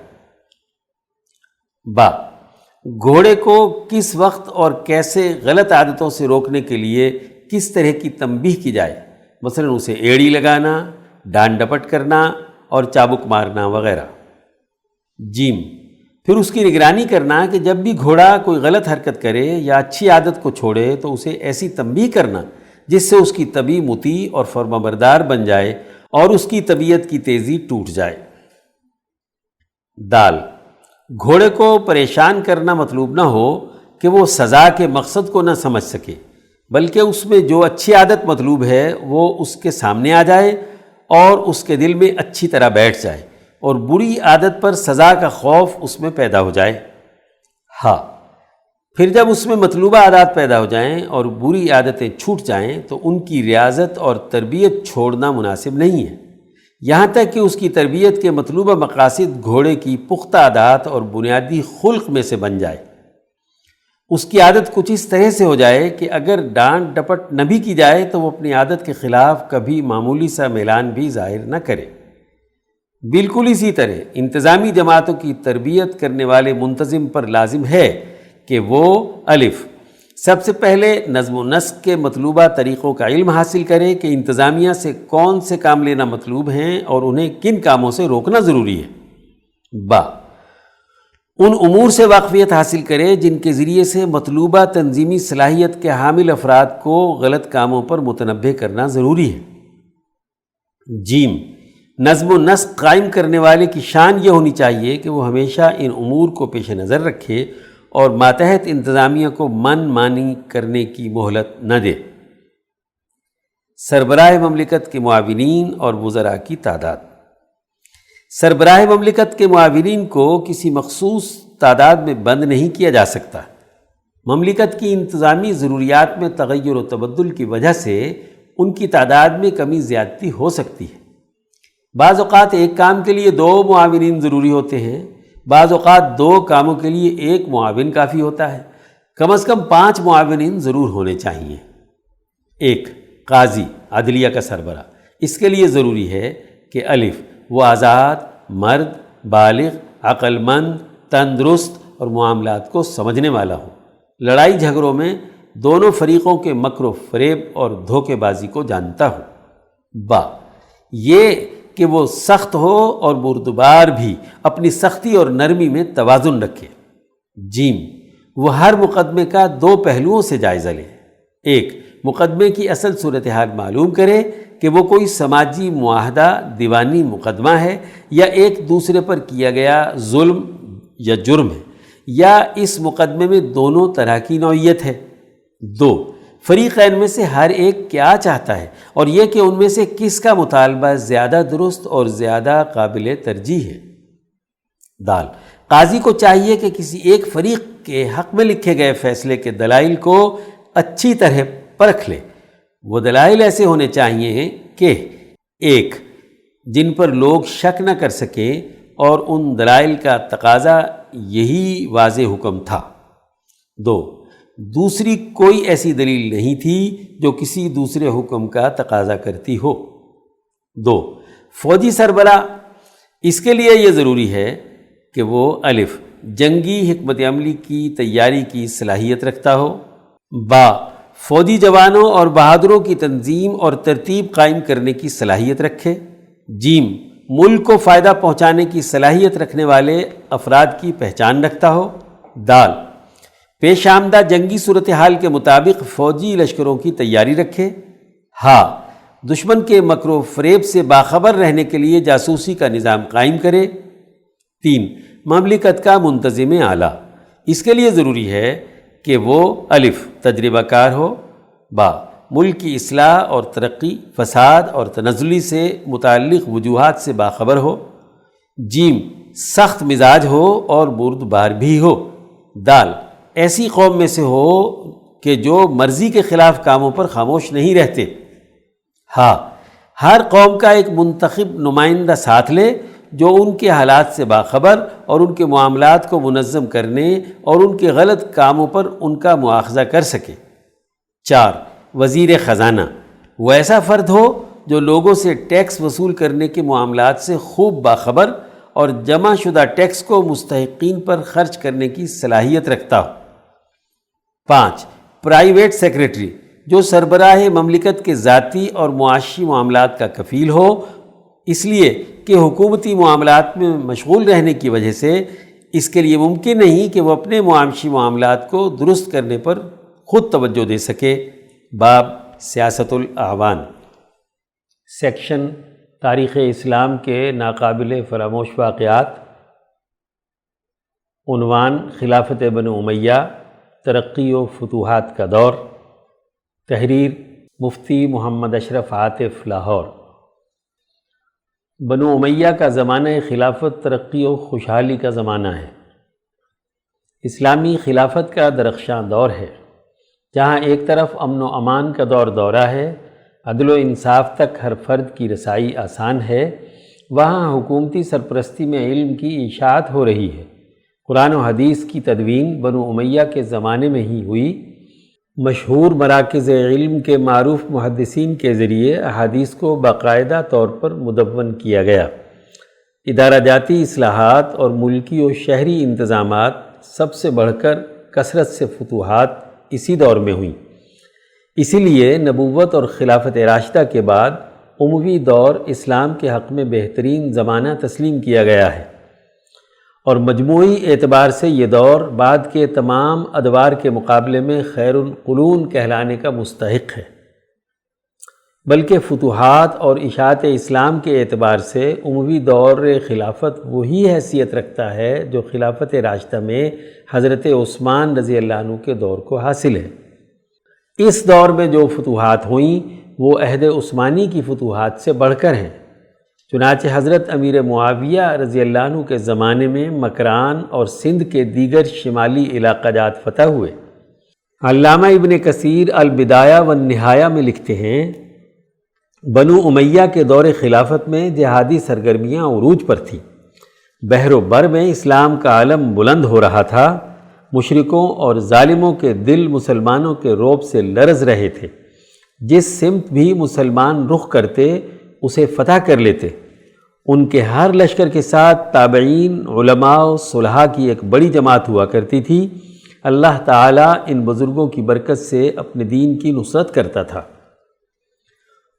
Speaker 1: با، گھوڑے کو کس وقت اور کیسے غلط عادتوں سے روکنے کے لیے کس طرح کی تنبیہ کی جائے، مثلا اسے ایڑی لگانا، ڈانڈ ڈپٹ کرنا اور چابک مارنا وغیرہ۔ جیم، پھر اس کی نگرانی کرنا کہ جب بھی گھوڑا کوئی غلط حرکت کرے یا اچھی عادت کو چھوڑے تو اسے ایسی تنبیہ کرنا جس سے اس کی طبع مطیع اور فرمانبردار بن جائے اور اس کی طبیعت کی تیزی ٹوٹ جائے۔ دال، گھوڑے کو پریشان کرنا مطلوب نہ ہو کہ وہ سزا کے مقصد کو نہ سمجھ سکے، بلکہ اس میں جو اچھی عادت مطلوب ہے وہ اس کے سامنے آ جائے اور اس کے دل میں اچھی طرح بیٹھ جائے اور بری عادت پر سزا کا خوف اس میں پیدا ہو جائے۔ ہاں، پھر جب اس میں مطلوبہ عادات پیدا ہو جائیں اور بری عادتیں چھوٹ جائیں تو ان کی ریاضت اور تربیت چھوڑنا مناسب نہیں ہے، یہاں تک کہ اس کی تربیت کے مطلوبہ مقاصد گھوڑے کی پختہ عادات اور بنیادی خلق میں سے بن جائے۔ اس کی عادت کچھ اس طرح سے ہو جائے کہ اگر ڈانٹ ڈپٹ نہ بھی کی جائے تو وہ اپنی عادت کے خلاف کبھی معمولی سا میلان بھی ظاہر نہ کرے۔ بالکل اسی طرح انتظامی جماعتوں کی تربیت کرنے والے منتظم پر لازم ہے کہ وہ الف، سب سے پہلے نظم و نسق کے مطلوبہ طریقوں کا علم حاصل کرے کہ انتظامیہ سے کون سے کام لینا مطلوب ہیں اور انہیں کن کاموں سے روکنا ضروری ہے۔ با، ان امور سے واقفیت حاصل کرے جن کے ذریعے سے مطلوبہ تنظیمی صلاحیت کے حامل افراد کو غلط کاموں پر متنبہ کرنا ضروری ہے۔ جیم، نظم و نسق قائم کرنے والے کی شان یہ ہونی چاہیے کہ وہ ہمیشہ ان امور کو پیش نظر رکھے اور ماتحت انتظامیہ کو من مانی کرنے کی مہلت نہ دے۔ سربراہ مملکت کے معاونین اور وزراء کی تعداد۔ سربراہ مملکت کے معاونین کو کسی مخصوص تعداد میں بند نہیں کیا جا سکتا۔ مملکت کی انتظامی ضروریات میں تغیر و تبدل کی وجہ سے ان کی تعداد میں کمی زیادتی ہو سکتی ہے۔ بعض اوقات ایک کام کے لیے 2 معاونین ضروری ہوتے ہیں، بعض اوقات 2 کاموں کے لیے 1 معاون کافی ہوتا ہے۔ کم از کم 5 معاونین ضرور ہونے چاہیے۔ 1 قاضی، عدلیہ کا سربراہ۔ اس کے لیے ضروری ہے کہ الف، وہ آزاد، مرد، بالغ، عقل مند، تندرست اور معاملات کو سمجھنے والا ہو، لڑائی جھگڑوں میں دونوں فریقوں کے مکر و فریب اور دھوکے بازی کو جانتا ہو۔ با، یہ کہ وہ سخت ہو اور بردبار بھی اپنی سختی اور نرمی میں توازن رکھے۔ جیم، وہ ہر مقدمے کا 2 پہلوؤں سے جائزہ لے۔ 1، مقدمے کی اصل صورتحال معلوم کرے کہ وہ کوئی سماجی معاہدہ، دیوانی مقدمہ ہے یا ایک دوسرے پر کیا گیا ظلم یا جرم ہے، یا اس مقدمے میں دونوں طرح کی نوعیت ہے۔ 2، فریقین میں سے ہر ایک کیا چاہتا ہے اور یہ کہ ان میں سے کس کا مطالبہ زیادہ درست اور زیادہ قابل ترجیح ہے۔ دال، قاضی کو چاہیے کہ کسی ایک فریق کے حق میں لکھے گئے فیصلے کے دلائل کو اچھی طرح پرکھ لے۔ وہ دلائل ایسے ہونے چاہیے کہ 1، جن پر لوگ شک نہ کر سکیں اور ان دلائل کا تقاضا یہی واضح حکم تھا۔ 2، دوسری کوئی ایسی دلیل نہیں تھی جو کسی دوسرے حکم کا تقاضا کرتی ہو۔ 2، فوجی سربراہ، اس کے لیے یہ ضروری ہے کہ وہ الف، جنگی حکمت عملی کی تیاری کی صلاحیت رکھتا ہو۔ با، فوجی جوانوں اور بہادروں کی تنظیم اور ترتیب قائم کرنے کی صلاحیت رکھے۔ جیم، ملک کو فائدہ پہنچانے کی صلاحیت رکھنے والے افراد کی پہچان رکھتا ہو۔ دال، پیش آمدہ جنگی صورتحال کے مطابق فوجی لشکروں کی تیاری رکھے۔ ہاں، دشمن کے مکر و فریب سے باخبر رہنے کے لیے جاسوسی کا نظام قائم کرے۔ 3، مملکت کا منتظم اعلیٰ، اس کے لیے ضروری ہے کہ وہ الف تجربہ کار ہو، با ملک کی اصلاح اور ترقی، فساد اور تنزلی سے متعلق وجوہات سے باخبر ہو، جیم سخت مزاج ہو اور بردبار بھی ہو، دال ایسی قوم میں سے ہو کہ جو مرضی کے خلاف کاموں پر خاموش نہیں رہتے۔ ہاں، ہر قوم کا ایک منتخب نمائندہ ساتھ لے جو ان کے حالات سے باخبر اور ان کے معاملات کو منظم کرنے اور ان کے غلط کاموں پر ان کا مواخذہ کر سکے۔ 4، وزیر خزانہ، وہ ایسا فرد ہو جو لوگوں سے ٹیکس وصول کرنے کے معاملات سے خوب باخبر اور جمع شدہ ٹیکس کو مستحقین پر خرچ کرنے کی صلاحیت رکھتا ہو۔ 5، پرائیویٹ سیکریٹری، جو سربراہ مملکت کے ذاتی اور معاشی معاملات کا کفیل ہو، اس لیے کہ حکومتی معاملات میں مشغول رہنے کی وجہ سے اس کے لیے ممکن نہیں کہ وہ اپنے معاشی معاملات کو درست کرنے پر خود توجہ دے سکے۔ باب سیاست الاعوان، سیکشن تاریخ اسلام کے ناقابل فراموش واقعات، عنوان خلافت بنو امیہ، ترقی و فتوحات کا دور، تحریر مفتی محمد اشرف عاطف، لاہور۔ بنو امیہ کا زمانہ خلافت ترقی و خوشحالی کا زمانہ ہے۔ اسلامی خلافت کا درخشاں دور ہے، جہاں ایک طرف امن و امان کا دورہ ہے، عدل و انصاف تک ہر فرد کی رسائی آسان ہے، وہاں حکومتی سرپرستی میں علم کی اشاعت ہو رہی ہے۔ قرآن و حدیث کی تدوین بنو امیہ کے زمانے میں ہی ہوئی۔ مشہور مراکز علم کے معروف محدثین کے ذریعے احادیث کو باقاعدہ طور پر مدون کیا گیا۔ ادارہ جاتی اصلاحات اور ملکی و شہری انتظامات، سب سے بڑھ کر کثرت سے فتوحات اسی دور میں ہوئیں۔ اسی لیے نبوت اور خلافت راشدہ کے بعد اموی دور اسلام کے حق میں بہترین زمانہ تسلیم کیا گیا ہے، اور مجموعی اعتبار سے یہ دور بعد کے تمام ادوار کے مقابلے میں خیر القرون کہلانے کا مستحق ہے۔ بلکہ فتوحات اور اشاعت اسلام کے اعتبار سے اموی دور خلافت وہی حیثیت رکھتا ہے جو خلافت راشدہ میں حضرت عثمان رضی اللہ عنہ کے دور کو حاصل ہے۔ اس دور میں جو فتوحات ہوئیں وہ عہد عثمانی کی فتوحات سے بڑھ کر ہیں۔ چنانچہ حضرت امیر معاویہ رضی اللہ عنہ کے زمانے میں مکران اور سندھ کے دیگر شمالی علاقہ جات فتح ہوئے۔ علامہ ابن کثیر البدایہ والنہایہ میں لکھتے ہیں، بنو امیہ کے دور خلافت میں جہادی سرگرمیاں عروج پر تھیں۔ بحر و بر میں اسلام کا علم بلند ہو رہا تھا۔ مشرکوں اور ظالموں کے دل مسلمانوں کے رعب سے لرز رہے تھے۔ جس سمت بھی مسلمان رخ کرتے اسے فتح کر لیتے۔ ان کے ہر لشکر کے ساتھ تابعین، علماء و صلحاء کی ایک بڑی جماعت ہوا کرتی تھی۔ اللہ تعالیٰ ان بزرگوں کی برکت سے اپنے دین کی نصرت کرتا تھا۔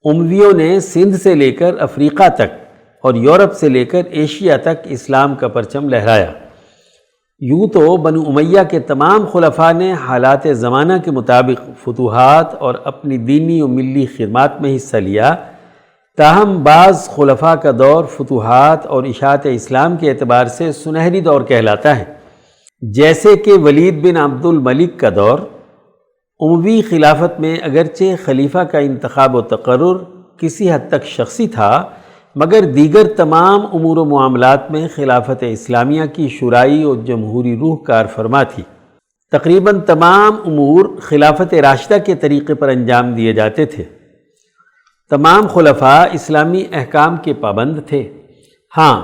Speaker 1: امویوں نے سندھ سے لے کر افریقہ تک اور یورپ سے لے کر ایشیا تک اسلام کا پرچم لہرایا۔ یوں تو بنو امیہ کے تمام خلفاء نے حالات زمانہ کے مطابق فتوحات اور اپنی دینی و ملی خدمات میں حصہ لیا، تاہم بعض خلفاء کا دور فتوحات اور اشاعت اسلام کے اعتبار سے سنہری دور کہلاتا ہے، جیسے کہ ولید بن عبد الملک کا دور۔ اموی خلافت میں اگرچہ خلیفہ کا انتخاب و تقرر کسی حد تک شخصی تھا، مگر دیگر تمام امور و معاملات میں خلافت اسلامیہ کی شورائی و جمہوری روح کار فرما تھی۔ تقریباً تمام امور خلافت راشدہ کے طریقے پر انجام دیے جاتے تھے۔ تمام خلفاء اسلامی احکام کے پابند تھے۔ ہاں،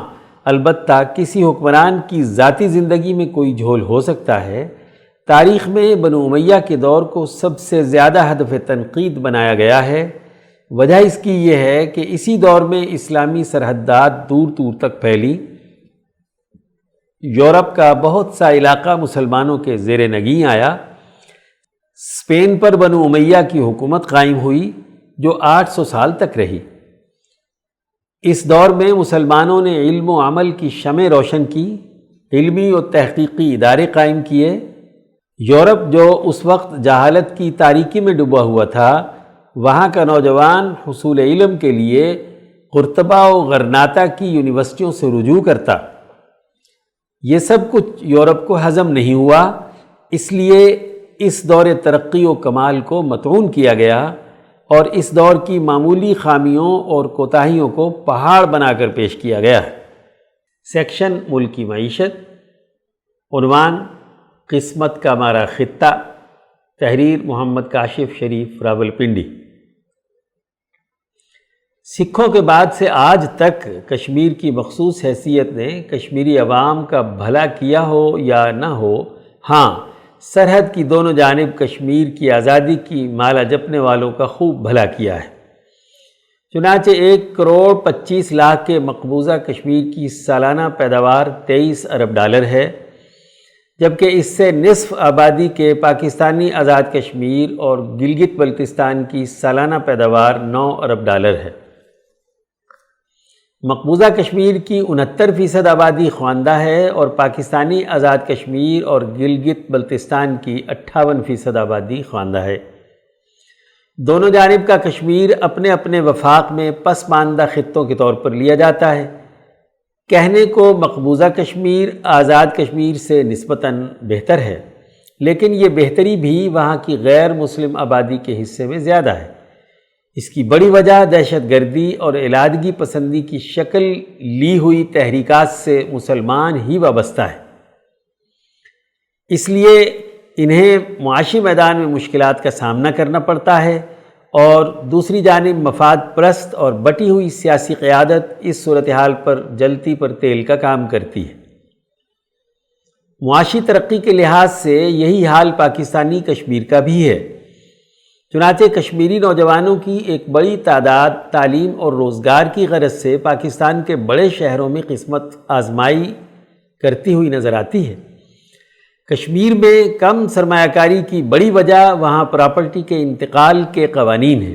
Speaker 1: البتہ کسی حکمران کی ذاتی زندگی میں کوئی جھول ہو سکتا ہے۔ تاریخ میں بنو امیہ کے دور کو سب سے زیادہ ہدف تنقید بنایا گیا ہے۔ وجہ اس کی یہ ہے کہ اسی دور میں اسلامی سرحدات دور دور تک پھیلی۔ یورپ کا بہت سا علاقہ مسلمانوں کے زیر نگیں آیا۔ اسپین پر بنو امیہ کی حکومت قائم ہوئی جو 800 سال تک رہی۔ اس دور میں مسلمانوں نے علم و عمل کی شمع روشن کی، علمی و تحقیقی ادارے قائم کیے۔ یورپ جو اس وقت جہالت کی تاریکی میں ڈوبا ہوا تھا، وہاں کا نوجوان حصول علم کے لیے قرطبہ و غرناطہ کی یونیورسٹیوں سے رجوع کرتا۔ یہ سب کچھ یورپ کو ہضم نہیں ہوا، اس لیے اس دور ترقی و کمال کو مطعون کیا گیا اور اس دور کی معمولی خامیوں اور کوتاہیوں کو پہاڑ بنا کر پیش کیا گیا ہے۔ سیکشن ملکی معیشت، عنوان قسمت کا ہمارا خطہ، تحریر محمد کاشف شریف راولپنڈی۔ سکھوں کے بعد سے آج تک کشمیر کی مخصوص حیثیت نے کشمیری عوام کا بھلا کیا ہو یا نہ ہو، ہاں سرحد کی دونوں جانب کشمیر کی آزادی کی مالا جپنے والوں کا خوب بھلا کیا ہے۔ چنانچہ 1,25,00,000 کے مقبوضہ کشمیر کی سالانہ پیداوار 23 ارب ڈالر ہے، جبکہ اس سے نصف آبادی کے پاکستانی آزاد کشمیر اور گلگت بلتستان کی سالانہ پیداوار 9 ارب ڈالر ہے۔ مقبوضہ کشمیر کی 69% آبادی خواندہ ہے اور پاکستانی آزاد کشمیر اور گلگت بلتستان کی 58% آبادی خواندہ ہے۔ دونوں جانب کا کشمیر اپنے اپنے وفاق میں پسماندہ خطوں کے طور پر لیا جاتا ہے۔ کہنے کو مقبوضہ کشمیر آزاد کشمیر سے نسبتاً بہتر ہے، لیکن یہ بہتری بھی وہاں کی غیر مسلم آبادی کے حصے میں زیادہ ہے۔ اس کی بڑی وجہ دہشت گردی اور علیحدگی پسندی کی شکل لی ہوئی تحریکات سے مسلمان ہی وابستہ ہے، اس لیے انہیں معاشی میدان میں مشکلات کا سامنا کرنا پڑتا ہے، اور دوسری جانب مفاد پرست اور بٹی ہوئی سیاسی قیادت اس صورتحال پر جلتی پر تیل کا کام کرتی ہے۔ معاشی ترقی کے لحاظ سے یہی حال پاکستانی کشمیر کا بھی ہے۔ چنانچہ کشمیری نوجوانوں کی ایک بڑی تعداد تعلیم اور روزگار کی غرض سے پاکستان کے بڑے شہروں میں قسمت آزمائی کرتی ہوئی نظر آتی ہے۔ کشمیر میں کم سرمایہ کاری کی بڑی وجہ وہاں پراپرٹی کے انتقال کے قوانین ہیں۔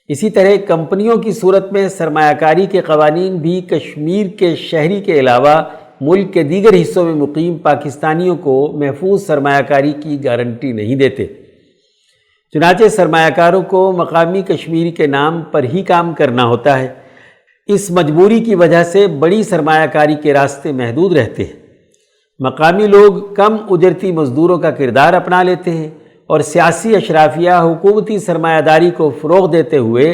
Speaker 1: اسی طرح کمپنیوں کی صورت میں سرمایہ کاری کے قوانین بھی کشمیر کے شہری کے علاوہ ملک کے دیگر حصوں میں مقیم پاکستانیوں کو محفوظ سرمایہ کاری کی گارنٹی نہیں دیتے۔ چنانچہ سرمایہ کاروں کو مقامی کشمیر کے نام پر ہی کام کرنا ہوتا ہے۔ اس مجبوری کی وجہ سے بڑی سرمایہ کاری کے راستے محدود رہتے ہیں۔ مقامی لوگ کم اجرتی مزدوروں کا کردار اپنا لیتے ہیں اور سیاسی اشرافیہ حکومتی سرمایہ داری کو فروغ دیتے ہوئے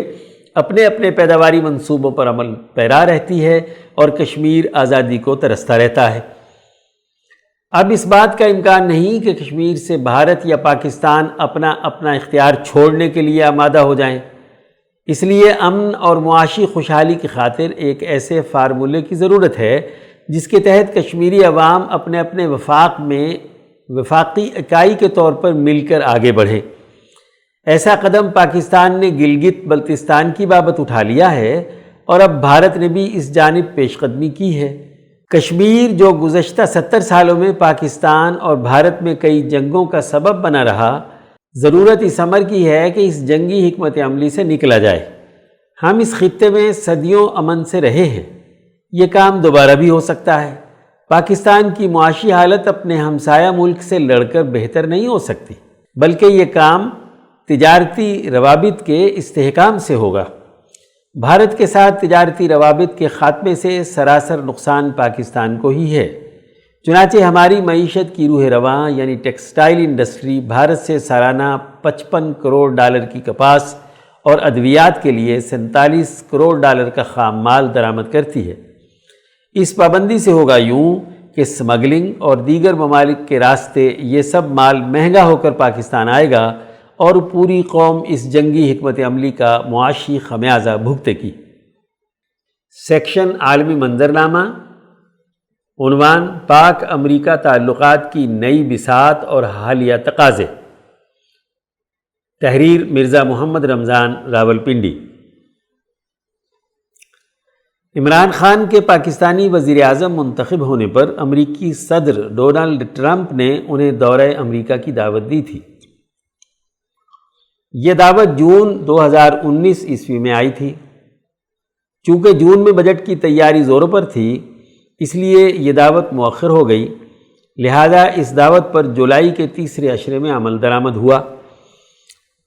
Speaker 1: اپنے اپنے پیداواری منصوبوں پر عمل پیرا رہتی ہے اور کشمیر آزادی کو ترستا رہتا ہے۔ اب اس بات کا امکان نہیں کہ کشمیر سے بھارت یا پاکستان اپنا اختیار چھوڑنے کے لیے آمادہ ہو جائیں۔ اس لیے امن اور معاشی خوشحالی کی خاطر ایک ایسے فارمولے کی ضرورت ہے جس کے تحت کشمیری عوام اپنے اپنے وفاق میں وفاقی اکائی کے طور پر مل کر آگے بڑھیں۔ ایسا قدم پاکستان نے گلگت بلتستان کی بابت اٹھا لیا ہے اور اب بھارت نے بھی اس جانب پیش قدمی کی ہے۔ کشمیر جو گزشتہ 70 سالوں میں پاکستان اور بھارت میں کئی جنگوں کا سبب بنا رہا، ضرورت اس امر کی ہے کہ اس جنگی حکمت عملی سے نکلا جائے۔ ہم اس خطے میں صدیوں امن سے رہے ہیں، یہ کام دوبارہ بھی ہو سکتا ہے۔ پاکستان کی معاشی حالت اپنے ہمسایہ ملک سے لڑ کر بہتر نہیں ہو سکتی، بلکہ یہ کام تجارتی روابط کے استحکام سے ہوگا۔ بھارت کے ساتھ تجارتی روابط کے خاتمے سے سراسر نقصان پاکستان کو ہی ہے۔ چنانچہ ہماری معیشت کی روح رواں یعنی ٹیکسٹائل انڈسٹری بھارت سے سالانہ 55 کروڑ ڈالر کی کپاس اور ادویات کے لیے 47 کروڑ ڈالر کا خام مال درآمد کرتی ہے۔ اس پابندی سے ہوگا یوں کہ سمگلنگ اور دیگر ممالک کے راستے یہ سب مال مہنگا ہو کر پاکستان آئے گا اور پوری قوم اس جنگی حکمت عملی کا معاشی خمیازہ بھگتے گی۔ سیکشن عالمی منظرنامہ، عنوان پاک امریکہ تعلقات کی نئی بساط اور حالیہ تقاضے، تحریر مرزا محمد رمضان راولپنڈی۔ عمران خان کے پاکستانی وزیر اعظم منتخب ہونے پر امریکی صدر ڈونلڈ ٹرمپ نے انہیں دورہ امریکہ کی دعوت دی تھی۔ یہ دعوت جون 2019 عیسوی میں آئی تھی۔ چونکہ جون میں بجٹ کی تیاری زوروں پر تھی، اس لیے یہ دعوت مؤخر ہو گئی، لہذا اس دعوت پر جولائی کے تیسرے عشرے میں عمل درآمد ہوا۔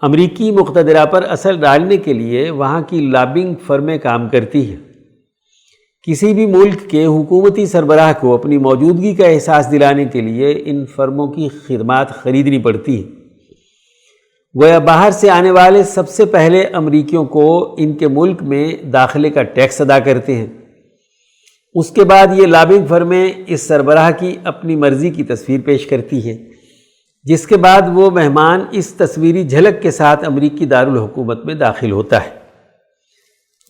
Speaker 1: امریکی مقتدرہ پر اثر ڈالنے کے لیے وہاں کی لابنگ فرمیں کام کرتی ہیں۔ کسی بھی ملک کے حکومتی سربراہ کو اپنی موجودگی کا احساس دلانے کے لیے ان فرموں کی خدمات خریدنی پڑتی ہیں۔ گویا باہر سے آنے والے سب سے پہلے امریکیوں کو ان کے ملک میں داخلے کا ٹیکس ادا کرتے ہیں، اس کے بعد یہ لابنگ فرمیں اس سربراہ کی اپنی مرضی کی تصویر پیش کرتی ہیں، جس کے بعد وہ مہمان اس تصویری جھلک کے ساتھ امریکی دارالحکومت میں داخل ہوتا ہے۔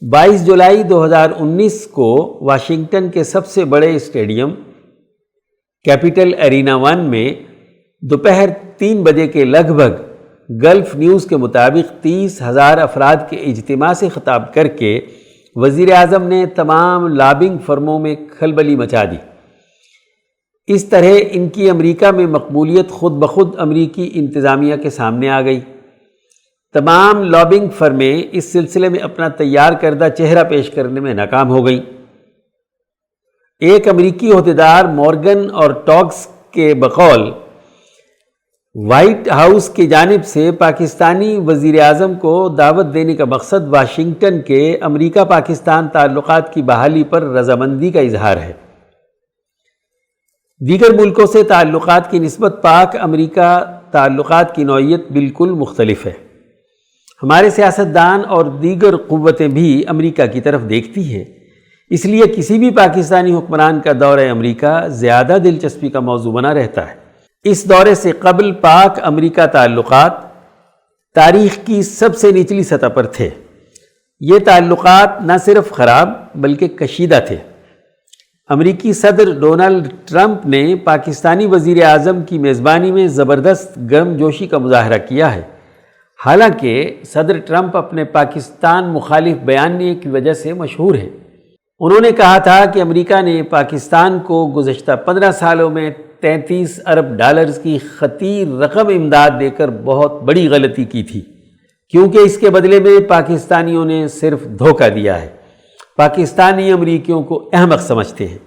Speaker 1: 22 جولائی 2019 کو واشنگٹن کے سب سے بڑے اسٹیڈیم کیپٹل ارینا 1 میں دوپہر 3 بجے کے لگ بھگ گلف نیوز کے مطابق 30,000 افراد کے اجتماع سے خطاب کر کے وزیر اعظم نے تمام لابنگ فرموں میں کھلبلی مچا دی۔ اس طرح ان کی امریکہ میں مقبولیت خود بخود امریکی انتظامیہ کے سامنے آ گئی۔ تمام لابنگ فرمیں اس سلسلے میں اپنا تیار کردہ چہرہ پیش کرنے میں ناکام ہو گئیں۔ ایک امریکی عہدیدار مورگن اور ٹاکس کے بقول وائٹ ہاؤس کی جانب سے پاکستانی وزیر اعظم کو دعوت دینے کا مقصد واشنگٹن کے امریکہ پاکستان تعلقات کی بحالی پر رضامندی کا اظہار ہے۔ دیگر ملکوں سے تعلقات کی نسبت پاک امریکہ تعلقات کی نوعیت بالکل مختلف ہے۔ ہمارے سیاستدان اور دیگر قوتیں بھی امریکہ کی طرف دیکھتی ہیں، اس لیے کسی بھی پاکستانی حکمران کا دورہ امریکہ زیادہ دلچسپی کا موضوع بنا رہتا ہے۔ اس دورے سے قبل پاک امریکہ تعلقات تاریخ کی سب سے نچلی سطح پر تھے۔ یہ تعلقات نہ صرف خراب بلکہ کشیدہ تھے۔ امریکی صدر ڈونلڈ ٹرمپ نے پاکستانی وزیر اعظم کی میزبانی میں زبردست گرم جوشی کا مظاہرہ کیا ہے۔ حالانکہ صدر ٹرمپ اپنے پاکستان مخالف بیانیے کی وجہ سے مشہور ہیں۔ انہوں نے کہا تھا کہ امریکہ نے پاکستان کو گزشتہ 15 سالوں میں 33 ارب ڈالرز کی خطیر رقم امداد دے کر بہت بڑی غلطی کی تھی، کیونکہ اس کے بدلے میں پاکستانیوں نے صرف دھوکہ دیا ہے۔ پاکستانی امریکیوں کو احمق سمجھتے ہیں۔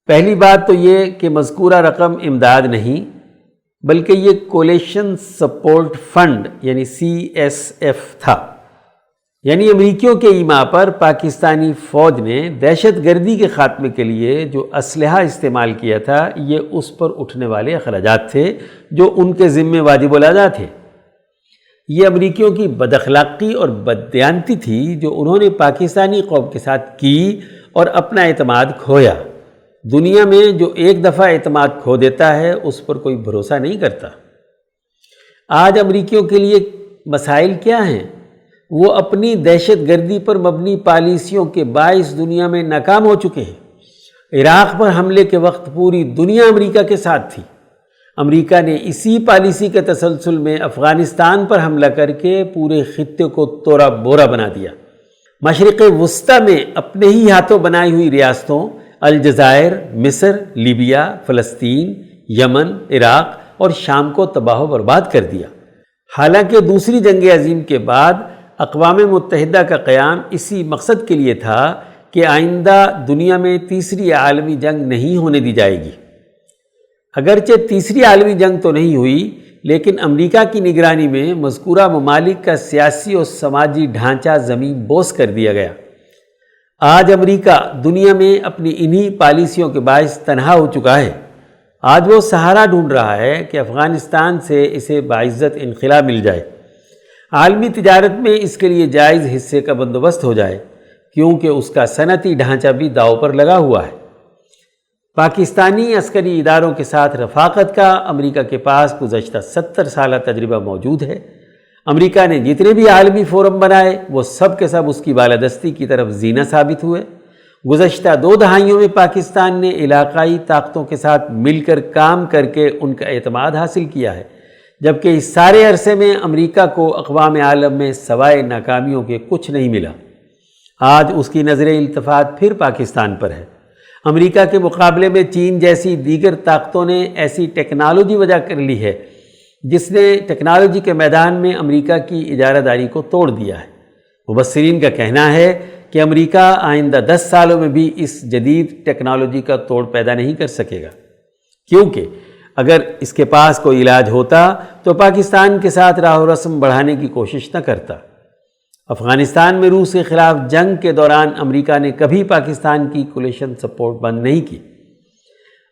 Speaker 1: پہلی بات تو یہ کہ مذکورہ رقم امداد نہیں بلکہ یہ کولیشن سپورٹ فنڈ یعنی CSF تھا، یعنی امریکیوں کے ایما پر پاکستانی فوج نے دہشت گردی کے خاتمے کے لیے جو اسلحہ استعمال کیا تھا یہ اس پر اٹھنے والے اخراجات تھے جو ان کے ذمے واجب الادا تھے۔ یہ امریکیوں کی بد اخلاقی اور بددیانتی تھی جو انہوں نے پاکستانی قوم کے ساتھ کی اور اپنا اعتماد کھویا۔ دنیا میں جو ایک دفعہ اعتماد کھو دیتا ہے اس پر کوئی بھروسہ نہیں کرتا۔ آج امریکیوں کے لیے مسائل کیا ہیں؟ وہ اپنی دہشت گردی پر مبنی پالیسیوں کے باعث دنیا میں ناکام ہو چکے ہیں۔ عراق پر حملے کے وقت پوری دنیا امریکہ کے ساتھ تھی۔ امریکہ نے اسی پالیسی کے تسلسل میں افغانستان پر حملہ کر کے پورے خطے کو توڑا بورا بنا دیا۔ مشرق وسطی میں اپنے ہی ہاتھوں بنائی ہوئی ریاستوں الجزائر، مصر، لیبیا، فلسطین، یمن، عراق اور شام کو تباہ و برباد کر دیا۔ حالانکہ دوسری جنگ عظیم کے بعد اقوام متحدہ کا قیام اسی مقصد کے لیے تھا کہ آئندہ دنیا میں تیسری عالمی جنگ نہیں ہونے دی جائے گی۔ اگرچہ تیسری عالمی جنگ تو نہیں ہوئی، لیکن امریکہ کی نگرانی میں مذکورہ ممالک کا سیاسی اور سماجی ڈھانچہ زمین بوس کر دیا گیا۔ آج امریکہ دنیا میں اپنی انہی پالیسیوں کے باعث تنہا ہو چکا ہے۔ آج وہ سہارا ڈھونڈ رہا ہے کہ افغانستان سے اسے باعزت انخلا مل جائے، عالمی تجارت میں اس کے لیے جائز حصے کا بندوبست ہو جائے، کیونکہ اس کا صنعتی ڈھانچہ بھی داؤ پر لگا ہوا ہے۔ پاکستانی عسکری اداروں کے ساتھ رفاقت کا امریکہ کے پاس گزشتہ 70 سالہ تجربہ موجود ہے۔ امریکہ نے جتنے بھی عالمی فورم بنائے وہ سب کے سب اس کی بالادستی کی طرف زینہ ثابت ہوئے۔ گزشتہ 2 دہائیوں میں پاکستان نے علاقائی طاقتوں کے ساتھ مل کر کام کر کے ان کا اعتماد حاصل کیا ہے، جبکہ اس سارے عرصے میں امریکہ کو اقوام عالم میں سوائے ناکامیوں کے کچھ نہیں ملا۔ آج اس کی نظر التفات پھر پاکستان پر ہے۔ امریکہ کے مقابلے میں چین جیسی دیگر طاقتوں نے ایسی ٹیکنالوجی وجہ کر لی ہے جس نے ٹیکنالوجی کے میدان میں امریکہ کی اجارہ داری کو توڑ دیا ہے۔ مبصرین کا کہنا ہے کہ امریکہ آئندہ 10 سالوں میں بھی اس جدید ٹیکنالوجی کا توڑ پیدا نہیں کر سکے گا، کیونکہ اگر اس کے پاس کوئی علاج ہوتا تو پاکستان کے ساتھ راہ و رسم بڑھانے کی کوشش نہ کرتا۔ افغانستان میں روس کے خلاف جنگ کے دوران امریکہ نے کبھی پاکستان کی کولیشن سپورٹ بند نہیں کی۔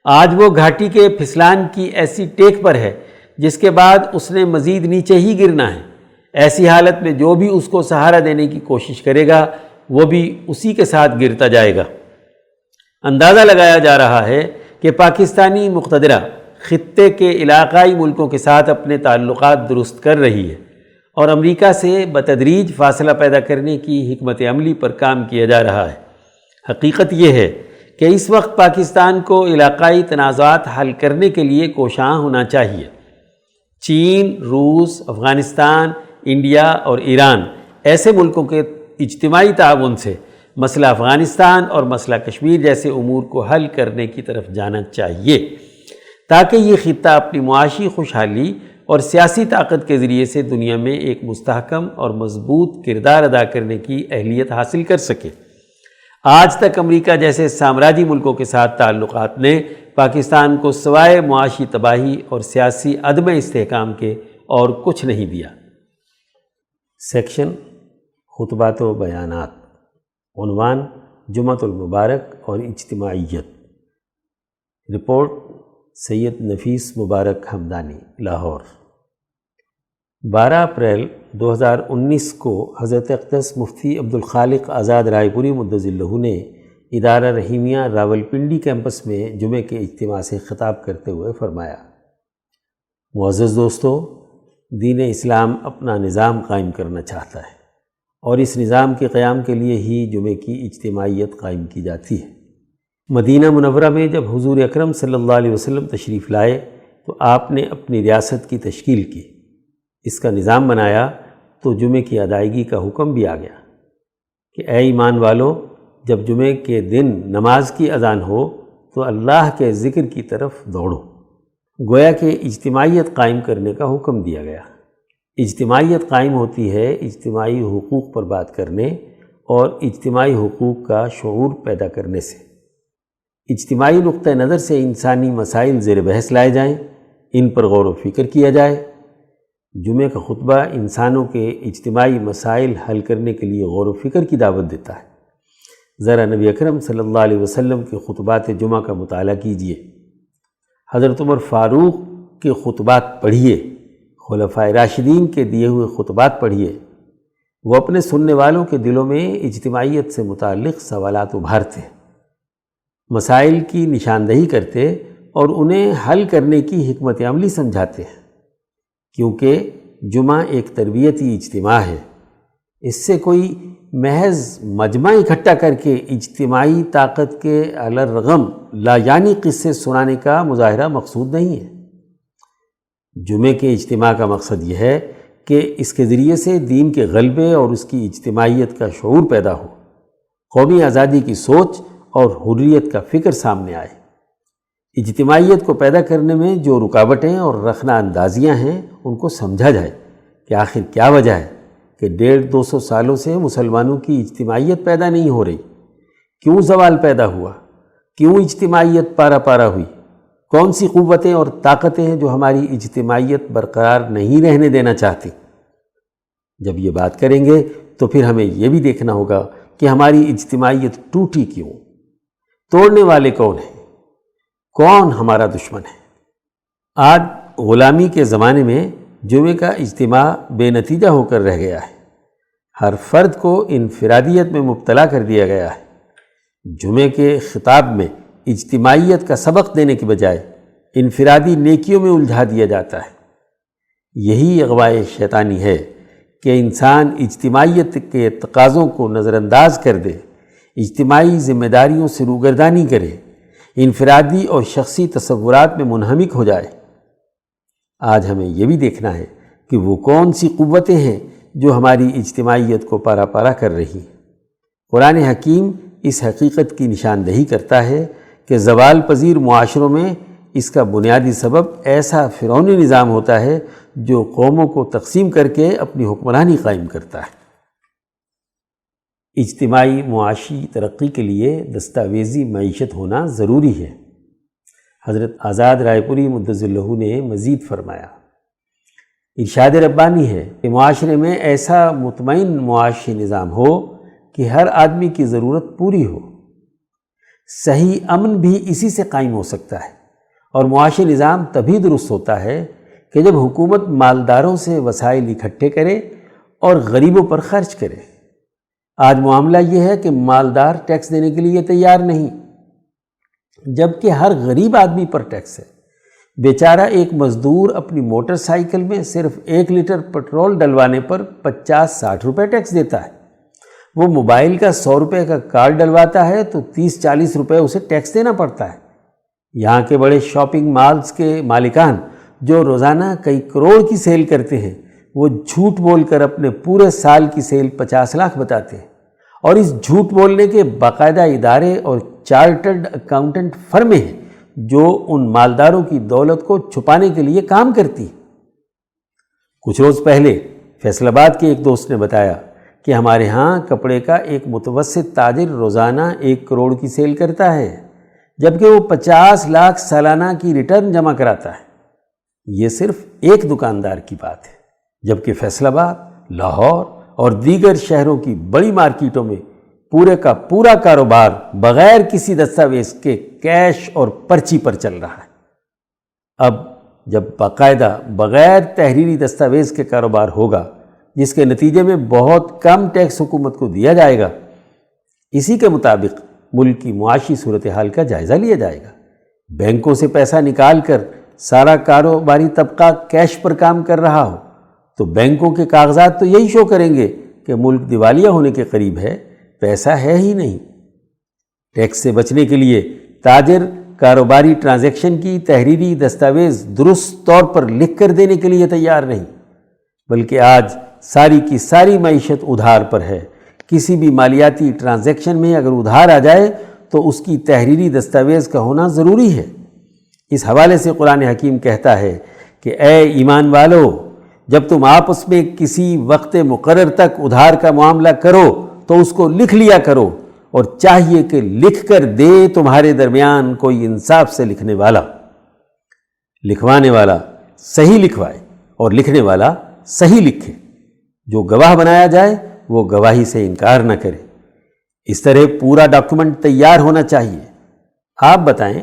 Speaker 1: آج وہ گھاٹی کے پھسلان کی ایسی ٹیک پر ہے جس کے بعد اس نے مزید نیچے ہی گرنا ہے۔ ایسی حالت میں جو بھی اس کو سہارا دینے کی کوشش کرے گا وہ بھی اسی کے ساتھ گرتا جائے گا۔ اندازہ لگایا جا رہا ہے کہ پاکستانی مقتدرہ خطے کے علاقائی ملکوں کے ساتھ اپنے تعلقات درست کر رہی ہے اور امریکہ سے بتدریج فاصلہ پیدا کرنے کی حکمت عملی پر کام کیا جا رہا ہے۔ حقیقت یہ ہے کہ اس وقت پاکستان کو علاقائی تنازعات حل کرنے کے لیے کوشاں ہونا چاہیے۔ چین، روس، افغانستان، انڈیا اور ایران ایسے ملکوں کے اجتماعی تعاون سے مسئلہ افغانستان اور مسئلہ کشمیر جیسے امور کو حل کرنے کی طرف جانا چاہیے تاکہ یہ خطہ اپنی معاشی خوشحالی اور سیاسی طاقت کے ذریعے سے دنیا میں ایک مستحکم اور مضبوط کردار ادا کرنے کی اہلیت حاصل کر سکے۔ آج تک امریکہ جیسے سامراجی ملکوں کے ساتھ تعلقات نے پاکستان کو سوائے معاشی تباہی اور سیاسی عدم استحکام کے اور کچھ نہیں دیا۔ سیکشن خطبات و بیانات، عنوان جمعۃ المبارک اور اجتماعیت، رپورٹ سید نفیس مبارک ہمدانی، لاہور۔ 12 اپریل 2019 کو حضرت اقدس مفتی عبدالخالق آزاد رائے پوری مدظ اللہ نے ادارہ رحیمیہ راولپنڈی کیمپس میں جمعے کے اجتماع سے خطاب کرتے ہوئے فرمایا: معزز دوستو، دین اسلام اپنا نظام قائم کرنا چاہتا ہے اور اس نظام کے قیام کے لیے ہی جمعے کی اجتماعیت قائم کی جاتی ہے۔ مدینہ منورہ میں جب حضور اکرم صلی اللہ علیہ وسلم تشریف لائے تو آپ نے اپنی ریاست کی تشکیل کی، اس کا نظام بنایا تو جمعے کی ادائیگی کا حکم بھی آ گیا کہ اے ایمان والو، جب جمعے کے دن نماز کی اذان ہو تو اللہ کے ذکر کی طرف دوڑو۔ گویا کہ اجتماعیت قائم کرنے کا حکم دیا گیا۔ اجتماعیت قائم ہوتی ہے اجتماعی حقوق پر بات کرنے اور اجتماعی حقوق کا شعور پیدا کرنے سے۔ اجتماعی نقطہ نظر سے انسانی مسائل زیر بحث لائے جائیں، ان پر غور و فکر کیا جائے۔ جمعہ کا خطبہ انسانوں کے اجتماعی مسائل حل کرنے کے لیے غور و فکر کی دعوت دیتا ہے۔ ذرا نبی اکرم صلی اللہ علیہ وسلم کے خطبات جمعہ کا مطالعہ کیجیے، حضرت عمر فاروق کے خطبات پڑھیے، خلفائے راشدین کے دیے ہوئے خطبات پڑھیے۔ وہ اپنے سننے والوں کے دلوں میں اجتماعیت سے متعلق سوالات ابھارتے، مسائل کی نشاندہی کرتے اور انہیں حل کرنے کی حکمت عملی سمجھاتے ہیں، کیونکہ جمعہ ایک تربیتی اجتماع ہے۔ اس سے کوئی محض مجمع اکٹھا کر کے اجتماعی طاقت کے الرغم لا یعنی قصے سنانے کا مظاہرہ مقصود نہیں ہے۔ جمعے کے اجتماع کا مقصد یہ ہے کہ اس کے ذریعے سے دین کے غلبے اور اس کی اجتماعیت کا شعور پیدا ہو، قومی آزادی کی سوچ اور حریت کا فکر سامنے آئے۔ اجتماعیت کو پیدا کرنے میں جو رکاوٹیں اور رخنہ اندازیاں ہیں ان کو سمجھا جائے کہ آخر کیا وجہ ہے کہ 150-200 سالوں سے مسلمانوں کی اجتماعیت پیدا نہیں ہو رہی، کیوں زوال پیدا ہوا، کیوں اجتماعیت پارا پارا ہوئی، کون سی قوتیں اور طاقتیں ہیں جو ہماری اجتماعیت برقرار نہیں رہنے دینا چاہتی۔ جب یہ بات کریں گے تو پھر ہمیں یہ بھی دیکھنا ہوگا کہ ہماری اجتماعیت ٹوٹی کیوں، توڑنے والے کون ہیں، کون ہمارا دشمن ہے۔ آج غلامی کے زمانے میں جمعے کا اجتماع بے نتیجہ ہو کر رہ گیا ہے۔ ہر فرد کو انفرادیت میں مبتلا کر دیا گیا ہے۔ جمعے کے خطاب میں اجتماعیت کا سبق دینے کے بجائے انفرادی نیکیوں میں الجھا دیا جاتا ہے۔ یہی اغوائے شیطانی ہے کہ انسان اجتماعیت کے تقاضوں کو نظر انداز کر دے، اجتماعی ذمہ داریوں سے روگردانی کرے، انفرادی اور شخصی تصورات میں منہمک ہو جائے۔ آج ہمیں یہ بھی دیکھنا ہے کہ وہ کون سی قوتیں ہیں جو ہماری اجتماعیت کو پارا پارا کر رہی ہیں۔ قرآن حکیم اس حقیقت کی نشاندہی کرتا ہے کہ زوال پذیر معاشروں میں اس کا بنیادی سبب ایسا فرعونی نظام ہوتا ہے جو قوموں کو تقسیم کر کے اپنی حکمرانی قائم کرتا ہے۔ اجتماعی معاشی ترقی کے لیے دستاویزی معیشت ہونا ضروری ہے۔ حضرت آزاد رائے پوری مدظ اللہ نے مزید فرمایا، ارشاد ربانی ہے کہ معاشرے میں ایسا مطمئن معاشی نظام ہو کہ ہر آدمی کی ضرورت پوری ہو۔ صحیح امن بھی اسی سے قائم ہو سکتا ہے، اور معاشی نظام تبھی درست ہوتا ہے کہ جب حکومت مالداروں سے وسائل اکٹھے کرے اور غریبوں پر خرچ کرے۔ آج معاملہ یہ ہے کہ مالدار ٹیکس دینے کے لیے تیار نہیں، جبکہ ہر غریب آدمی پر ٹیکس ہے۔ بیچارہ ایک مزدور اپنی موٹر سائیکل میں صرف 1 لیٹر پٹرول ڈلوانے پر 50-60 روپے ٹیکس دیتا ہے۔ وہ موبائل کا 100 روپے کا کارڈ ڈلواتا ہے تو 30-40 روپے اسے ٹیکس دینا پڑتا ہے۔ یہاں کے بڑے شاپنگ مالز کے مالکان جو روزانہ کئی کروڑ کی سیل کرتے ہیں، وہ جھوٹ بول کر اپنے پورے سال کی سیل 50 لاکھ بتاتے ہیں، اور اس جھوٹ بولنے کے باقاعدہ ادارے اور چارٹرڈ اکاؤنٹنٹ فرمیں ہیں جو ان مالداروں کی دولت کو چھپانے کے لیے کام کرتی۔ کچھ روز پہلے فیصل آباد کے ایک دوست نے بتایا کہ ہمارے ہاں کپڑے کا ایک متوسط تاجر روزانہ 1 کروڑ کی سیل کرتا ہے، جبکہ وہ 50 لاکھ سالانہ کی ریٹرن جمع کراتا ہے۔ یہ صرف ایک دکاندار کی بات ہے، جبکہ فیصل آباد، لاہور اور دیگر شہروں کی بڑی مارکیٹوں میں پورے کا پورا کاروبار بغیر کسی دستاویز کے کیش اور پرچی پر چل رہا ہے۔ اب جب باقاعدہ بغیر تحریری دستاویز کے کاروبار ہوگا، جس کے نتیجے میں بہت کم ٹیکس حکومت کو دیا جائے گا، اسی کے مطابق ملک کی معاشی صورتحال کا جائزہ لیا جائے گا۔ بینکوں سے پیسہ نکال کر سارا کاروباری طبقہ کیش پر کام کر رہا ہو تو بینکوں کے کاغذات تو یہی شو کریں گے کہ ملک دیوالیہ ہونے کے قریب ہے، پیسہ ہے ہی نہیں۔ ٹیکس سے بچنے کے لیے تاجر کاروباری ٹرانزیکشن کی تحریری دستاویز درست طور پر لکھ کر دینے کے لیے تیار نہیں، بلکہ آج ساری کی ساری معیشت ادھار پر ہے۔ کسی بھی مالیاتی ٹرانزیکشن میں اگر ادھار آ جائے تو اس کی تحریری دستاویز کا ہونا ضروری ہے۔ اس حوالے سے قرآن حکیم کہتا ہے کہ اے ایمان والو، جب تم آپس میں کسی وقت مقرر تک ادھار کا معاملہ کرو تو اس کو لکھ لیا کرو، اور چاہیے کہ لکھ کر دے تمہارے درمیان کوئی انصاف سے لکھنے والا۔ لکھوانے والا صحیح لکھوائے اور لکھنے والا صحیح لکھے۔ جو گواہ بنایا جائے وہ گواہی سے انکار نہ کرے۔ اس طرح پورا ڈاکومنٹ تیار ہونا چاہیے۔ آپ بتائیں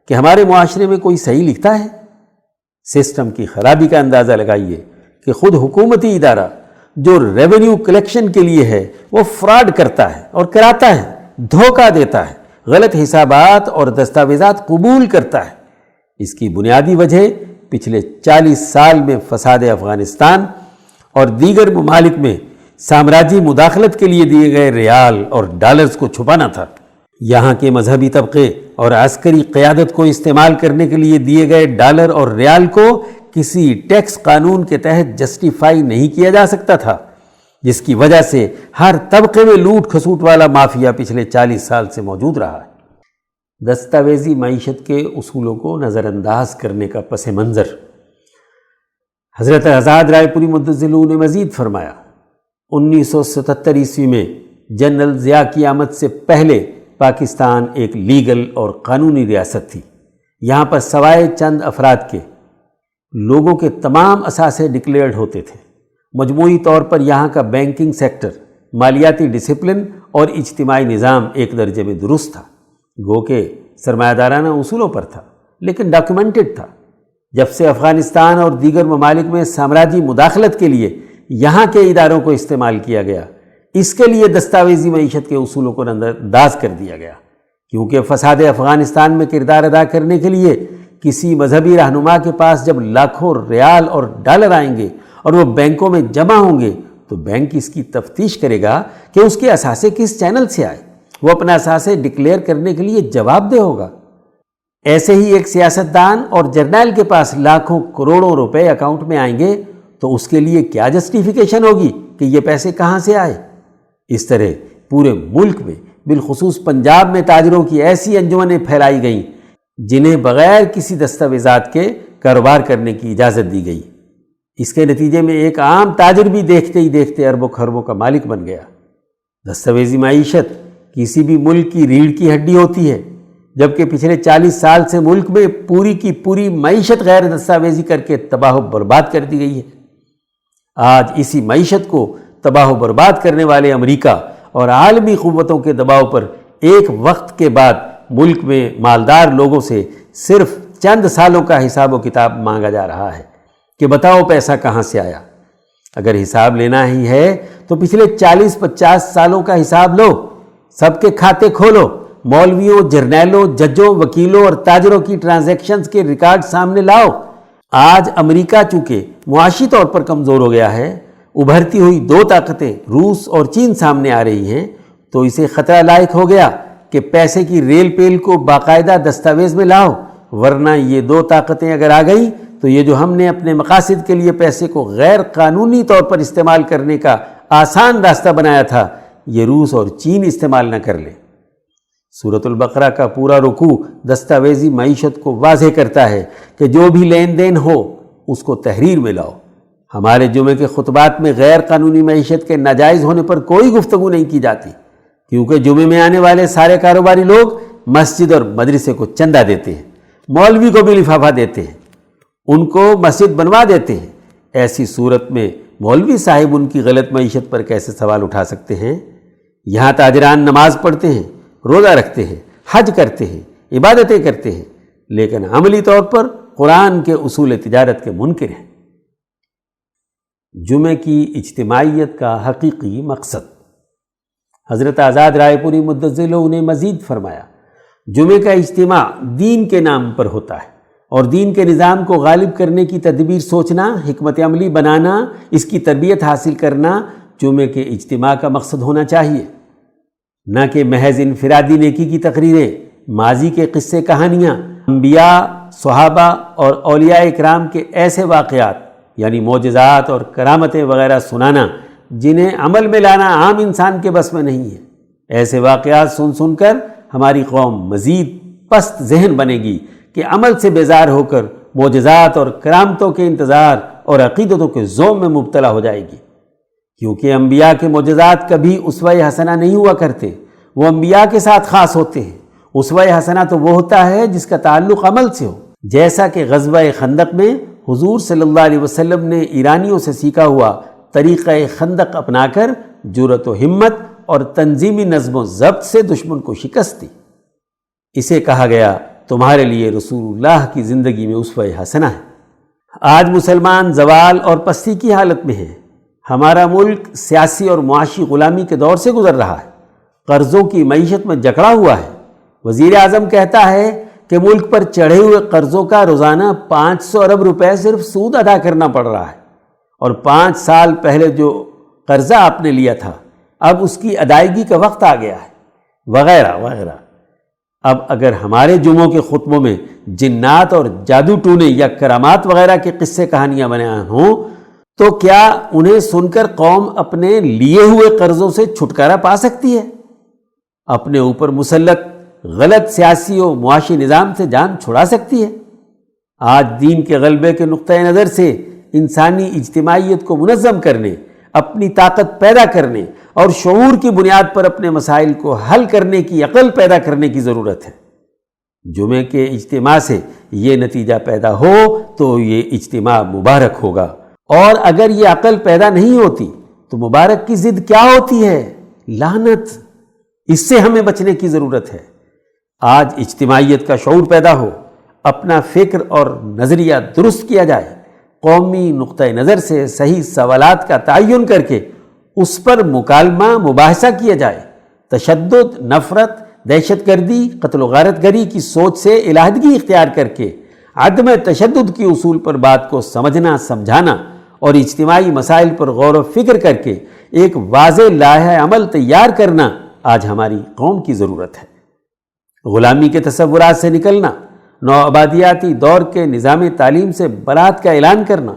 Speaker 1: کہ ہمارے معاشرے میں کوئی صحیح لکھتا ہے؟ سسٹم کی خرابی کا اندازہ لگائیے کہ خود حکومتی ادارہ جو ریونیو کلیکشن کے لیے ہے وہ فراڈ کرتا ہے اور کراتا ہے، دھوکہ دیتا ہے، غلط حسابات اور دستاویزات قبول کرتا ہے۔ اس کی بنیادی وجہ پچھلے 40 سال میں فساد افغانستان اور دیگر ممالک میں سامراجی مداخلت کے لیے دیے گئے ریال اور ڈالرز کو چھپانا تھا۔ یہاں کے مذہبی طبقے اور عسکری قیادت کو استعمال کرنے کے لیے دیے گئے ڈالر اور ریال کو کسی ٹیکس قانون کے تحت جسٹیفائی نہیں کیا جا سکتا تھا، جس کی وجہ سے ہر طبقے میں لوٹ کھسوٹ والا مافیا پچھلے 40 سال سے موجود رہا ہے۔ دستاویزی معیشت کے اصولوں کو نظر انداز کرنے کا پس منظر حضرت آزاد رائے پوری مدظ اللہ نے مزید فرمایا، 1977 عیسوی میں جنرل ضیاء کی آمد سے پہلے پاکستان ایک لیگل اور قانونی ریاست تھی۔ یہاں پر سوائے چند افراد کے لوگوں کے تمام اثاثے ڈکلیئرڈ ہوتے تھے۔ مجموعی طور پر یہاں کا بینکنگ سیکٹر، مالیاتی ڈسپلن اور اجتماعی نظام ایک درجے میں درست تھا، گو کہ سرمایہ دارانہ اصولوں پر تھا، لیکن ڈاکیومنٹڈ تھا۔ جب سے افغانستان اور دیگر ممالک میں سامراجی مداخلت کے لیے یہاں کے اداروں کو استعمال کیا گیا، اس کے لیے دستاویزی معیشت کے اصولوں کو نظر انداز کر دیا گیا، کیونکہ فساد افغانستان میں کردار ادا کرنے کے لیے کسی مذہبی رہنما کے پاس جب لاکھوں ریال اور ڈالر آئیں گے اور وہ بینکوں میں جمع ہوں گے تو بینک اس کی تفتیش کرے گا کہ اس کے اثاثے کس چینل سے آئے، وہ اپنا اثاثے ڈکلیئر کرنے کے لیے جواب دہ ہوگا۔ ایسے ہی ایک سیاستدان اور جرنیل کے پاس لاکھوں کروڑوں روپے اکاؤنٹ میں آئیں گے تو اس کے لیے کیا جسٹیفیکیشن ہوگی کہ یہ پیسے کہاں سے آئے؟ اس طرح پورے ملک میں بالخصوص پنجاب میں تاجروں کی ایسی انجمنیں پھیلائی گئیں جنہیں بغیر کسی دستاویزات کے کاروبار کرنے کی اجازت دی گئی۔ اس کے نتیجے میں ایک عام تاجر بھی دیکھتے ہی دیکھتے اربوں خربوں کا مالک بن گیا۔ دستاویزی معیشت کسی بھی ملک کی ریڑھ کی ہڈی ہوتی ہے، جبکہ پچھلے 40 سال سے ملک میں پوری کی پوری معیشت غیر دستاویزی کر کے تباہ و برباد کر دی گئی ہے۔ آج اسی معیشت کو تباہ و برباد کرنے والے امریکہ اور عالمی قوتوں کے دباؤ پر ایک وقت کے بعد ملک میں مالدار لوگوں سے صرف چند سالوں کا حساب و کتاب مانگا جا رہا ہے کہ بتاؤ پیسہ کہاں سے آیا۔ اگر حساب لینا ہی ہے تو پچھلے 40-50 سالوں کا حساب لو، سب کے کھاتے کھولو، مولویوں، جرنیلوں، ججوں، وکیلوں اور تاجروں کی ٹرانزیکشنز کے ریکارڈ سامنے لاؤ۔ آج امریکہ چونکہ معاشی طور پر کمزور ہو گیا ہے، ابھرتی ہوئی دو طاقتیں روس اور چین سامنے آ رہی ہیں، تو اسے خطرہ لاحق ہو گیا کہ پیسے کی ریل پیل کو باقاعدہ دستاویز میں لاؤ، ورنہ یہ دو طاقتیں اگر آ گئی تو یہ جو ہم نے اپنے مقاصد کے لیے پیسے کو غیر قانونی طور پر استعمال کرنے کا آسان راستہ بنایا تھا، یہ روس اور چین استعمال نہ کر لے۔ سورۃ البقرہ کا پورا رکوع دستاویزی معیشت کو واضح کرتا ہے کہ جو بھی لین دین ہو اس کو تحریر میں لاؤ۔ ہمارے جمعے کے خطبات میں غیر قانونی معیشت کے ناجائز ہونے پر کوئی گفتگو نہیں کی جاتی، کیونکہ جمعے میں آنے والے سارے کاروباری لوگ مسجد اور مدرسے کو چندہ دیتے ہیں، مولوی کو بھی لفافہ دیتے ہیں، ان کو مسجد بنوا دیتے ہیں۔ ایسی صورت میں مولوی صاحب ان کی غلط معیشت پر کیسے سوال اٹھا سکتے ہیں؟ یہاں تاجران نماز پڑھتے ہیں، روزہ رکھتے ہیں، حج کرتے ہیں، عبادتیں کرتے ہیں، لیکن عملی طور پر قرآن کے اصول تجارت کے منکر ہیں۔ جمعے کی اجتماعیت کا حقیقی مقصد۔ حضرت آزاد رائے پوری مدظلہ نے مزید فرمایا، جمعے کا اجتماع دین کے نام پر ہوتا ہے، اور دین کے نظام کو غالب کرنے کی تدبیر سوچنا، حکمت عملی بنانا، اس کی تربیت حاصل کرنا جمعے کے اجتماع کا مقصد ہونا چاہیے، نہ کہ محض انفرادی نیکی کی تقریریں، ماضی کے قصے کہانیاں، انبیاء، صحابہ اور اولیاء اکرام کے ایسے واقعات یعنی معجزات اور کرامتیں وغیرہ سنانا جنہیں عمل میں لانا عام انسان کے بس میں نہیں ہے۔ ایسے واقعات سن سن کر ہماری قوم مزید پست ذہن بنے گی کہ عمل سے بیزار ہو کر معجزات اور کرامتوں کے انتظار اور عقیدتوں کے زوم میں مبتلا ہو جائے گی، کیونکہ انبیاء کے معجزات کبھی اسوہ حسنہ نہیں ہوا کرتے، وہ انبیاء کے ساتھ خاص ہوتے ہیں۔ اسوہ حسنہ تو وہ ہوتا ہے جس کا تعلق عمل سے ہو، جیسا کہ غزوہ خندق میں حضور صلی اللہ علیہ وسلم نے ایرانیوں سے سیکھا ہوا طریقہ خندق اپنا کر جرأت و ہمت اور تنظیمی نظم و ضبط سے دشمن کو شکست دی۔ اسے کہا گیا تمہارے لیے رسول اللہ کی زندگی میں اسوہ حسنہ ہے۔ آج مسلمان زوال اور پستی کی حالت میں ہیں۔ ہمارا ملک سیاسی اور معاشی غلامی کے دور سے گزر رہا ہے، قرضوں کی معیشت میں جکڑا ہوا ہے۔ وزیر اعظم کہتا ہے کہ ملک پر چڑھے ہوئے قرضوں کا روزانہ 500 ارب روپے صرف سود ادا کرنا پڑ رہا ہے، اور 5 سال پہلے جو قرضہ آپ نے لیا تھا اب اس کی ادائیگی کا وقت آ گیا ہے، وغیرہ وغیرہ۔ اب اگر ہمارے جمعوں کے خطبوں میں جنات اور جادو ٹونے یا کرامات وغیرہ کے قصے کہانیاں بیان ہوں تو کیا انہیں سن کر قوم اپنے لیے ہوئے قرضوں سے چھٹکارا پا سکتی ہے؟ اپنے اوپر مسلط غلط سیاسی و معاشی نظام سے جان چھڑا سکتی ہے؟ آج دین کے غلبے کے نقطۂ نظر سے انسانی اجتماعیت کو منظم کرنے، اپنی طاقت پیدا کرنے اور شعور کی بنیاد پر اپنے مسائل کو حل کرنے کی عقل پیدا کرنے کی ضرورت ہے۔ جمعے کے اجتماع سے یہ نتیجہ پیدا ہو تو یہ اجتماع مبارک ہوگا، اور اگر یہ عقل پیدا نہیں ہوتی تو مبارک کی ضد کیا ہوتی ہے؟ لعنت۔ اس سے ہمیں بچنے کی ضرورت ہے۔ آج اجتماعیت کا شعور پیدا ہو، اپنا فکر اور نظریہ درست کیا جائے، قومی نقطۂ نظر سے صحیح سوالات کا تعین کر کے اس پر مکالمہ مباحثہ کیا جائے، تشدد، نفرت، دہشت گردی، قتل و غارت گری کی سوچ سے علیحدگی اختیار کر کے عدم تشدد کی اصول پر بات کو سمجھنا، سمجھانا اور اجتماعی مسائل پر غور و فکر کر کے ایک واضح لائحہ عمل تیار کرنا آج ہماری قوم کی ضرورت ہے۔ غلامی کے تصورات سے نکلنا، نوآبادیاتی دور کے نظام تعلیم سے برات کا اعلان کرنا،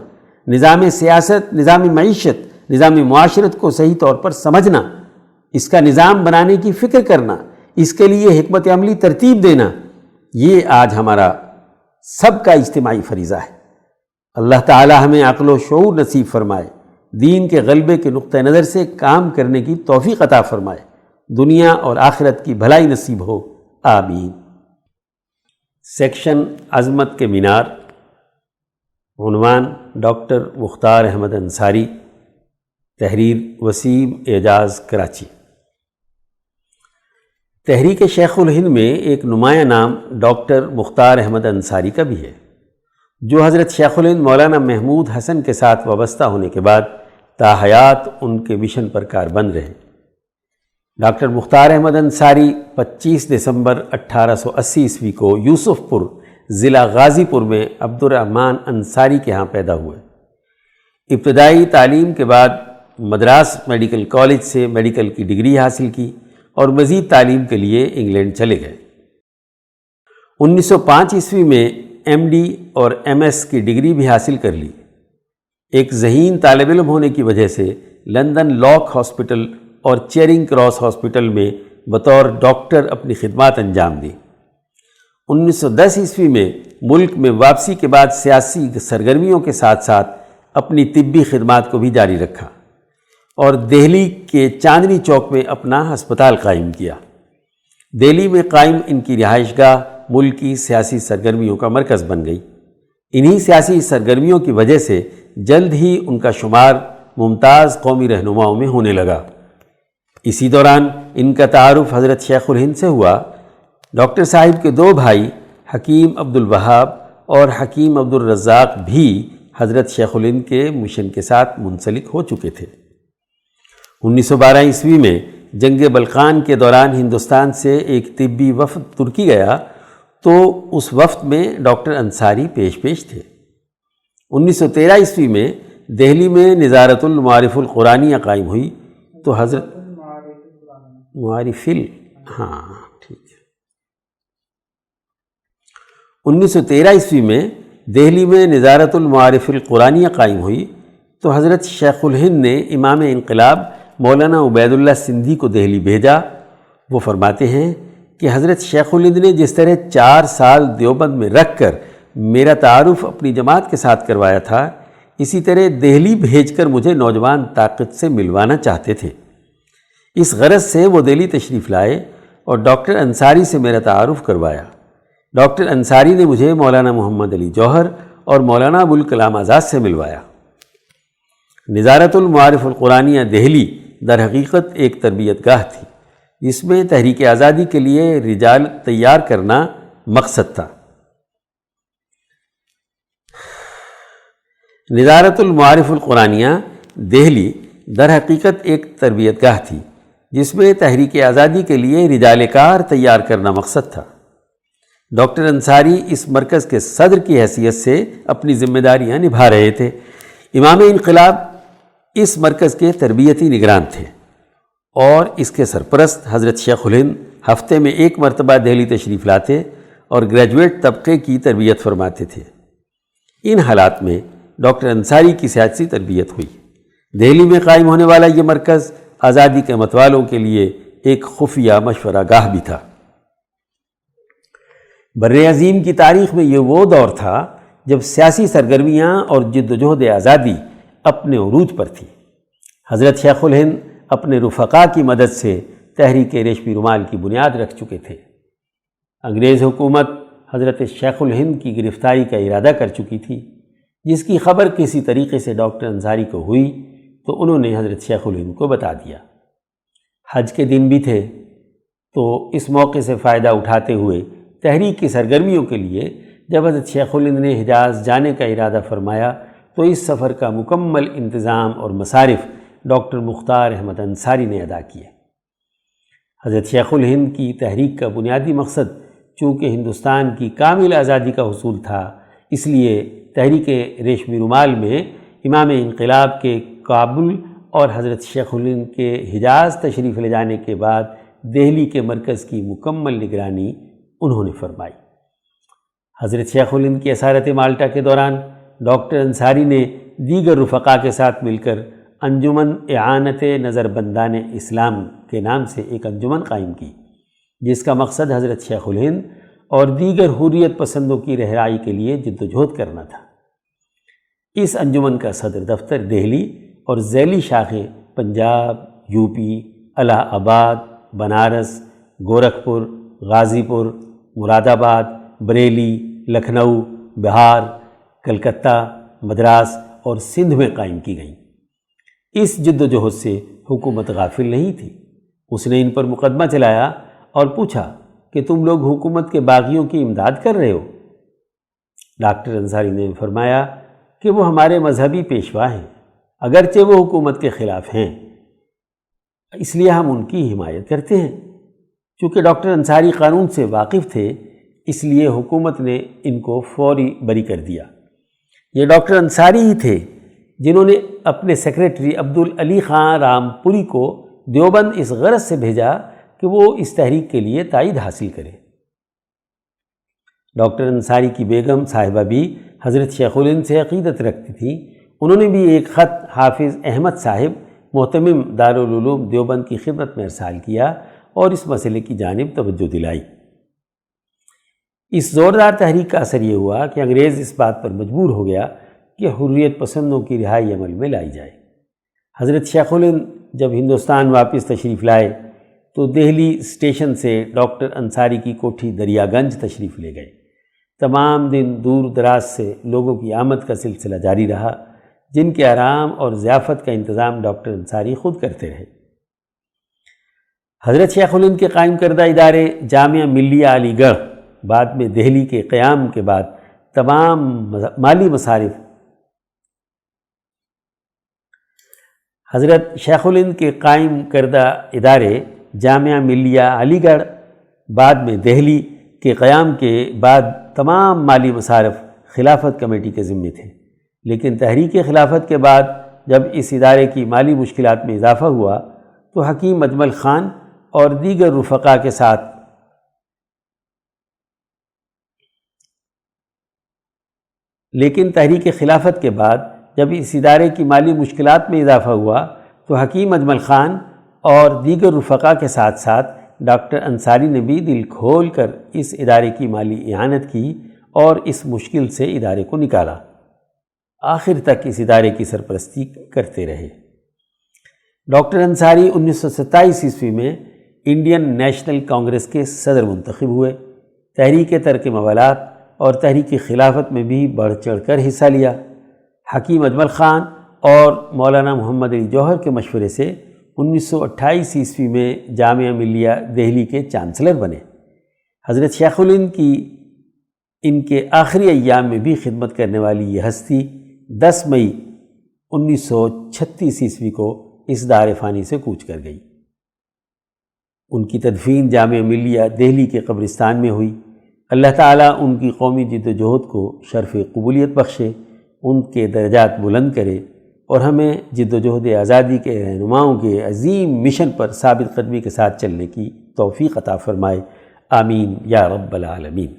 Speaker 1: نظام سیاست، نظام معیشت، نظام معاشرت کو صحیح طور پر سمجھنا، اس کا نظام بنانے کی فکر کرنا، اس کے لیے حکمت عملی ترتیب دینا، یہ آج ہمارا سب کا اجتماعی فریضہ ہے۔ اللہ تعالی ہمیں عقل و شعور نصیب فرمائے، دین کے غلبے کے نقطہ نظر سے کام کرنے کی توفیق عطا فرمائے، دنیا اور آخرت کی بھلائی نصیب ہو، آمین۔ سیکشن عظمت کے مینار، عنوان ڈاکٹر مختار احمد انصاری، تحریر وسیم اعجاز، کراچی۔ تحریک شیخ الہند میں ایک نمایاں نام ڈاکٹر مختار احمد انصاری کا بھی ہے، جو حضرت شیخ الہند مولانا محمود حسن کے ساتھ وابستہ ہونے کے بعد تاحیات ان کے مشن پر کاربند رہے۔ ڈاکٹر مختار احمد انصاری 25 دسمبر 1880 عیسوی کو یوسف پور ضلع غازی پور میں عبد الرحمن انصاری کے ہاں پیدا ہوئے۔ ابتدائی تعلیم کے بعد مدراس میڈیکل کالج سے میڈیکل کی ڈگری حاصل کی اور مزید تعلیم کے لیے انگلینڈ چلے گئے۔ 1905 عیسوی میں ایم ڈی اور ایم ایس کی ڈگری بھی حاصل کر لی۔ ایک ذہین طالب علم ہونے کی وجہ سے لندن لاک ہاسپٹل اور چیرنگ کراس ہاسپٹل میں بطور ڈاکٹر اپنی خدمات انجام دی۔ 1910 عیسوی میں ملک میں واپسی کے بعد سیاسی سرگرمیوں کے ساتھ ساتھ اپنی طبی خدمات کو بھی جاری رکھا اور دہلی کے چاندنی چوک میں اپنا ہسپتال قائم کیا۔ دہلی میں قائم ان کی رہائش گاہ ملک کی سیاسی سرگرمیوں کا مرکز بن گئی۔ انہی سیاسی سرگرمیوں کی وجہ سے جلد ہی ان کا شمار ممتاز قومی رہنماؤں میں ہونے لگا۔ اسی دوران ان کا تعارف حضرت شیخ الہند سے ہوا۔ ڈاکٹر صاحب کے دو بھائی حکیم عبد الوہاب اور حکیم عبد الرزاق بھی حضرت شیخ الہند کے مشن کے ساتھ منسلک ہو چکے تھے۔ 1912 عیسوی میں جنگ بلقان کے دوران ہندوستان سے ایک طبی وفد ترکی گیا تو اس وفد میں ڈاکٹر انصاری پیش تھے۔ 1913 عیسوی میں دہلی میں نظارت المعارف القرآنیہ قائم ہوئی تو حضرت ٹھیک ہے 1913 عیسوی میں دہلی میں نظارت المعارف القرآنیہ قائم ہوئی تو حضرت شیخ الہند نے امام انقلاب مولانا عبید اللہ سندھی کو دہلی بھیجا۔ وہ فرماتے ہیں کہ حضرت شیخ الہند نے جس طرح 4 سال دیوبند میں رکھ کر میرا تعارف اپنی جماعت کے ساتھ کروایا تھا، اسی طرح دہلی بھیج کر مجھے نوجوان طاقت سے ملوانا چاہتے تھے۔ اس غرض سے وہ دہلی تشریف لائے اور ڈاکٹر انصاری سے میرا تعارف کروایا۔ ڈاکٹر انصاری نے مجھے مولانا محمد علی جوہر اور مولانا ابوالکلام آزاد سے ملوایا۔ نظارت المعارف القرآنیہ دہلی در حقیقت ایک تربیت گاہ تھی، جس میں تحریک آزادی کے لیے رجال تیار کرنا مقصد تھا۔ نظارت المعارف القرآنیہ دہلی در حقیقت ایک تربیت گاہ تھی، جس میں تحریک آزادی کے لیے رجال کار تیار کرنا مقصد تھا۔ ڈاکٹر انصاری اس مرکز کے صدر کی حیثیت سے اپنی ذمہ داریاں نبھا رہے تھے۔ امام انقلاب اس مرکز کے تربیتی نگران تھے اور اس کے سرپرست حضرت شیخ الہند ہفتے میں 1 مرتبہ دہلی تشریف لاتے اور گریجویٹ طبقے کی تربیت فرماتے تھے۔ ان حالات میں ڈاکٹر انصاری کی سیاسی تربیت ہوئی۔ دہلی میں قائم ہونے والا یہ مرکز آزادی کے متوالوں کے لیے ایک خفیہ مشورہ گاہ بھی تھا۔ بر عظیم کی تاریخ میں یہ وہ دور تھا جب سیاسی سرگرمیاں اور جد و جہد آزادی اپنے عروج پر تھی۔ حضرت شیخ الہند اپنے رفقا کی مدد سے تحریک ریشمی رومال کی بنیاد رکھ چکے تھے۔ انگریز حکومت حضرت شیخ الہند کی گرفتاری کا ارادہ کر چکی تھی، جس کی خبر کسی طریقے سے ڈاکٹر انصاری کو ہوئی تو انہوں نے حضرت شیخ الہند کو بتا دیا۔ حج کے دن بھی تھے تو اس موقع سے فائدہ اٹھاتے ہوئے تحریک کی سرگرمیوں کے لیے جب حضرت شیخ الہند نے حجاز جانے کا ارادہ فرمایا تو اس سفر کا مکمل انتظام اور مصارف ڈاکٹر مختار احمد انصاری نے ادا کیے۔ حضرت شیخ الہند کی تحریک کا بنیادی مقصد چونکہ ہندوستان کی کامل آزادی کا حصول تھا، اس لیے تحریک ریشمی رومال میں امام انقلاب کے کابل اور حضرت شیخ الہند کے حجاز تشریف لے جانے کے بعد دہلی کے مرکز کی مکمل نگرانی انہوں نے فرمائی۔ حضرت شیخ الہند کی اسارت مالٹا کے دوران ڈاکٹر انصاری نے دیگر رفقا کے ساتھ مل کر انجمن اعانت نظر بندان اسلام کے نام سے ایک انجمن قائم کی، جس کا مقصد حضرت شیخ الہند اور دیگر حریت پسندوں کی رہائی کے لیے جد و جہد کرنا تھا۔ اس انجمن کا صدر دفتر دہلی اور ذیلی شاخیں پنجاب، یو پی، الہ آباد، بنارس، گورکھپور، غازی پور، مراد آباد، بریلی، لکھنؤ، بہار، کلکتہ، مدراس اور سندھ میں قائم کی گئیں۔ اس جد و جہد سے حکومت غافل نہیں تھی۔ اس نے ان پر مقدمہ چلایا اور پوچھا کہ تم لوگ حکومت کے باغیوں کی امداد کر رہے ہو؟ ڈاکٹر انصاری نے فرمایا کہ وہ ہمارے مذہبی پیشوا ہیں، اگرچہ وہ حکومت کے خلاف ہیں، اس لیے ہم ان کی حمایت کرتے ہیں۔ چونکہ ڈاکٹر انصاری قانون سے واقف تھے، اس لیے حکومت نے ان کو فوری بری کر دیا۔ یہ ڈاکٹر انصاری ہی تھے جنہوں نے اپنے سیکریٹری عبدالعلی خان رامپوری کو دیوبند اس غرض سے بھیجا کہ وہ اس تحریک کے لیے تائید حاصل کرے۔ ڈاکٹر انصاری کی بیگم صاحبہ بھی حضرت شیخ الہند سے عقیدت رکھتی تھیں۔ انہوں نے بھی ایک خط حافظ احمد صاحب محتمم دارالعلوم دیوبند کی خدمت میں ارسال کیا اور اس مسئلے کی جانب توجہ دلائی۔ اس زوردار تحریک کا اثر یہ ہوا کہ انگریز اس بات پر مجبور ہو گیا کہ حریت پسندوں کی رہائی عمل میں لائی جائے۔ حضرت شیخ الہند جب ہندوستان واپس تشریف لائے تو دہلی اسٹیشن سے ڈاکٹر انصاری کی کوٹھی دریا گنج تشریف لے گئے۔ تمام دن دور دراز سے لوگوں کی آمد کا سلسلہ جاری رہا، جن کے آرام اور ضیافت کا انتظام ڈاکٹر انصاری خود کرتے رہے۔ حضرت شیخ الہند کے قائم کردہ ادارے جامعہ ملیہ علی گڑھ بعد میں دہلی کے قیام کے بعد تمام مالی مصارف حضرت شیخ الہند کے قائم کردہ ادارے جامعہ ملیہ علی گڑھ بعد میں دہلی کے قیام کے بعد تمام مالی مصارف خلافت کمیٹی کے ذمے تھے، لیکن تحریک خلافت کے بعد جب اس ادارے کی مالی مشکلات میں اضافہ ہوا تو حکیم اجمل خان اور دیگر رفقا کے ساتھ تحریک خلافت کے بعد جب اس ادارے کی مالی مشکلات میں اضافہ ہوا تو حکیم اجمل خان اور دیگر رفقا کے ساتھ ساتھ ڈاکٹر انصاری نے بھی دل کھول کر اس ادارے کی مالی اعانت کی اور اس مشکل سے ادارے کو نکالا۔ آخر تک اس ادارے کی سرپرستی کرتے رہے۔ ڈاکٹر انصاری 1927 عیسوی میں انڈین نیشنل کانگریس کے صدر منتخب ہوئے۔ تحریک ترک موالات اور تحریک خلافت میں بھی بڑھ چڑھ کر حصہ لیا۔ حکیم اجمل خان اور مولانا محمد علی جوہر کے مشورے سے 1928 عیسوی میں جامعہ ملیہ دہلی کے چانسلر بنے۔ حضرت شیخ الہند کی ان کے آخری ایام میں بھی خدمت کرنے والی یہ ہستی 10 مئی 1936 عیسوی کو اس دار فانی سے کوچ کر گئی۔ ان کی تدفین جامعہ ملیہ دہلی کے قبرستان میں ہوئی۔ اللہ تعالیٰ ان کی قومی جد و جہد کو شرف قبولیت بخشے، ان کے درجات بلند کرے اور ہمیں جد و جہد آزادی کے رہنماؤں کے عظیم مشن پر ثابت قدمی کے ساتھ چلنے کی توفیق عطا فرمائے۔ آمین یا رب العالمین۔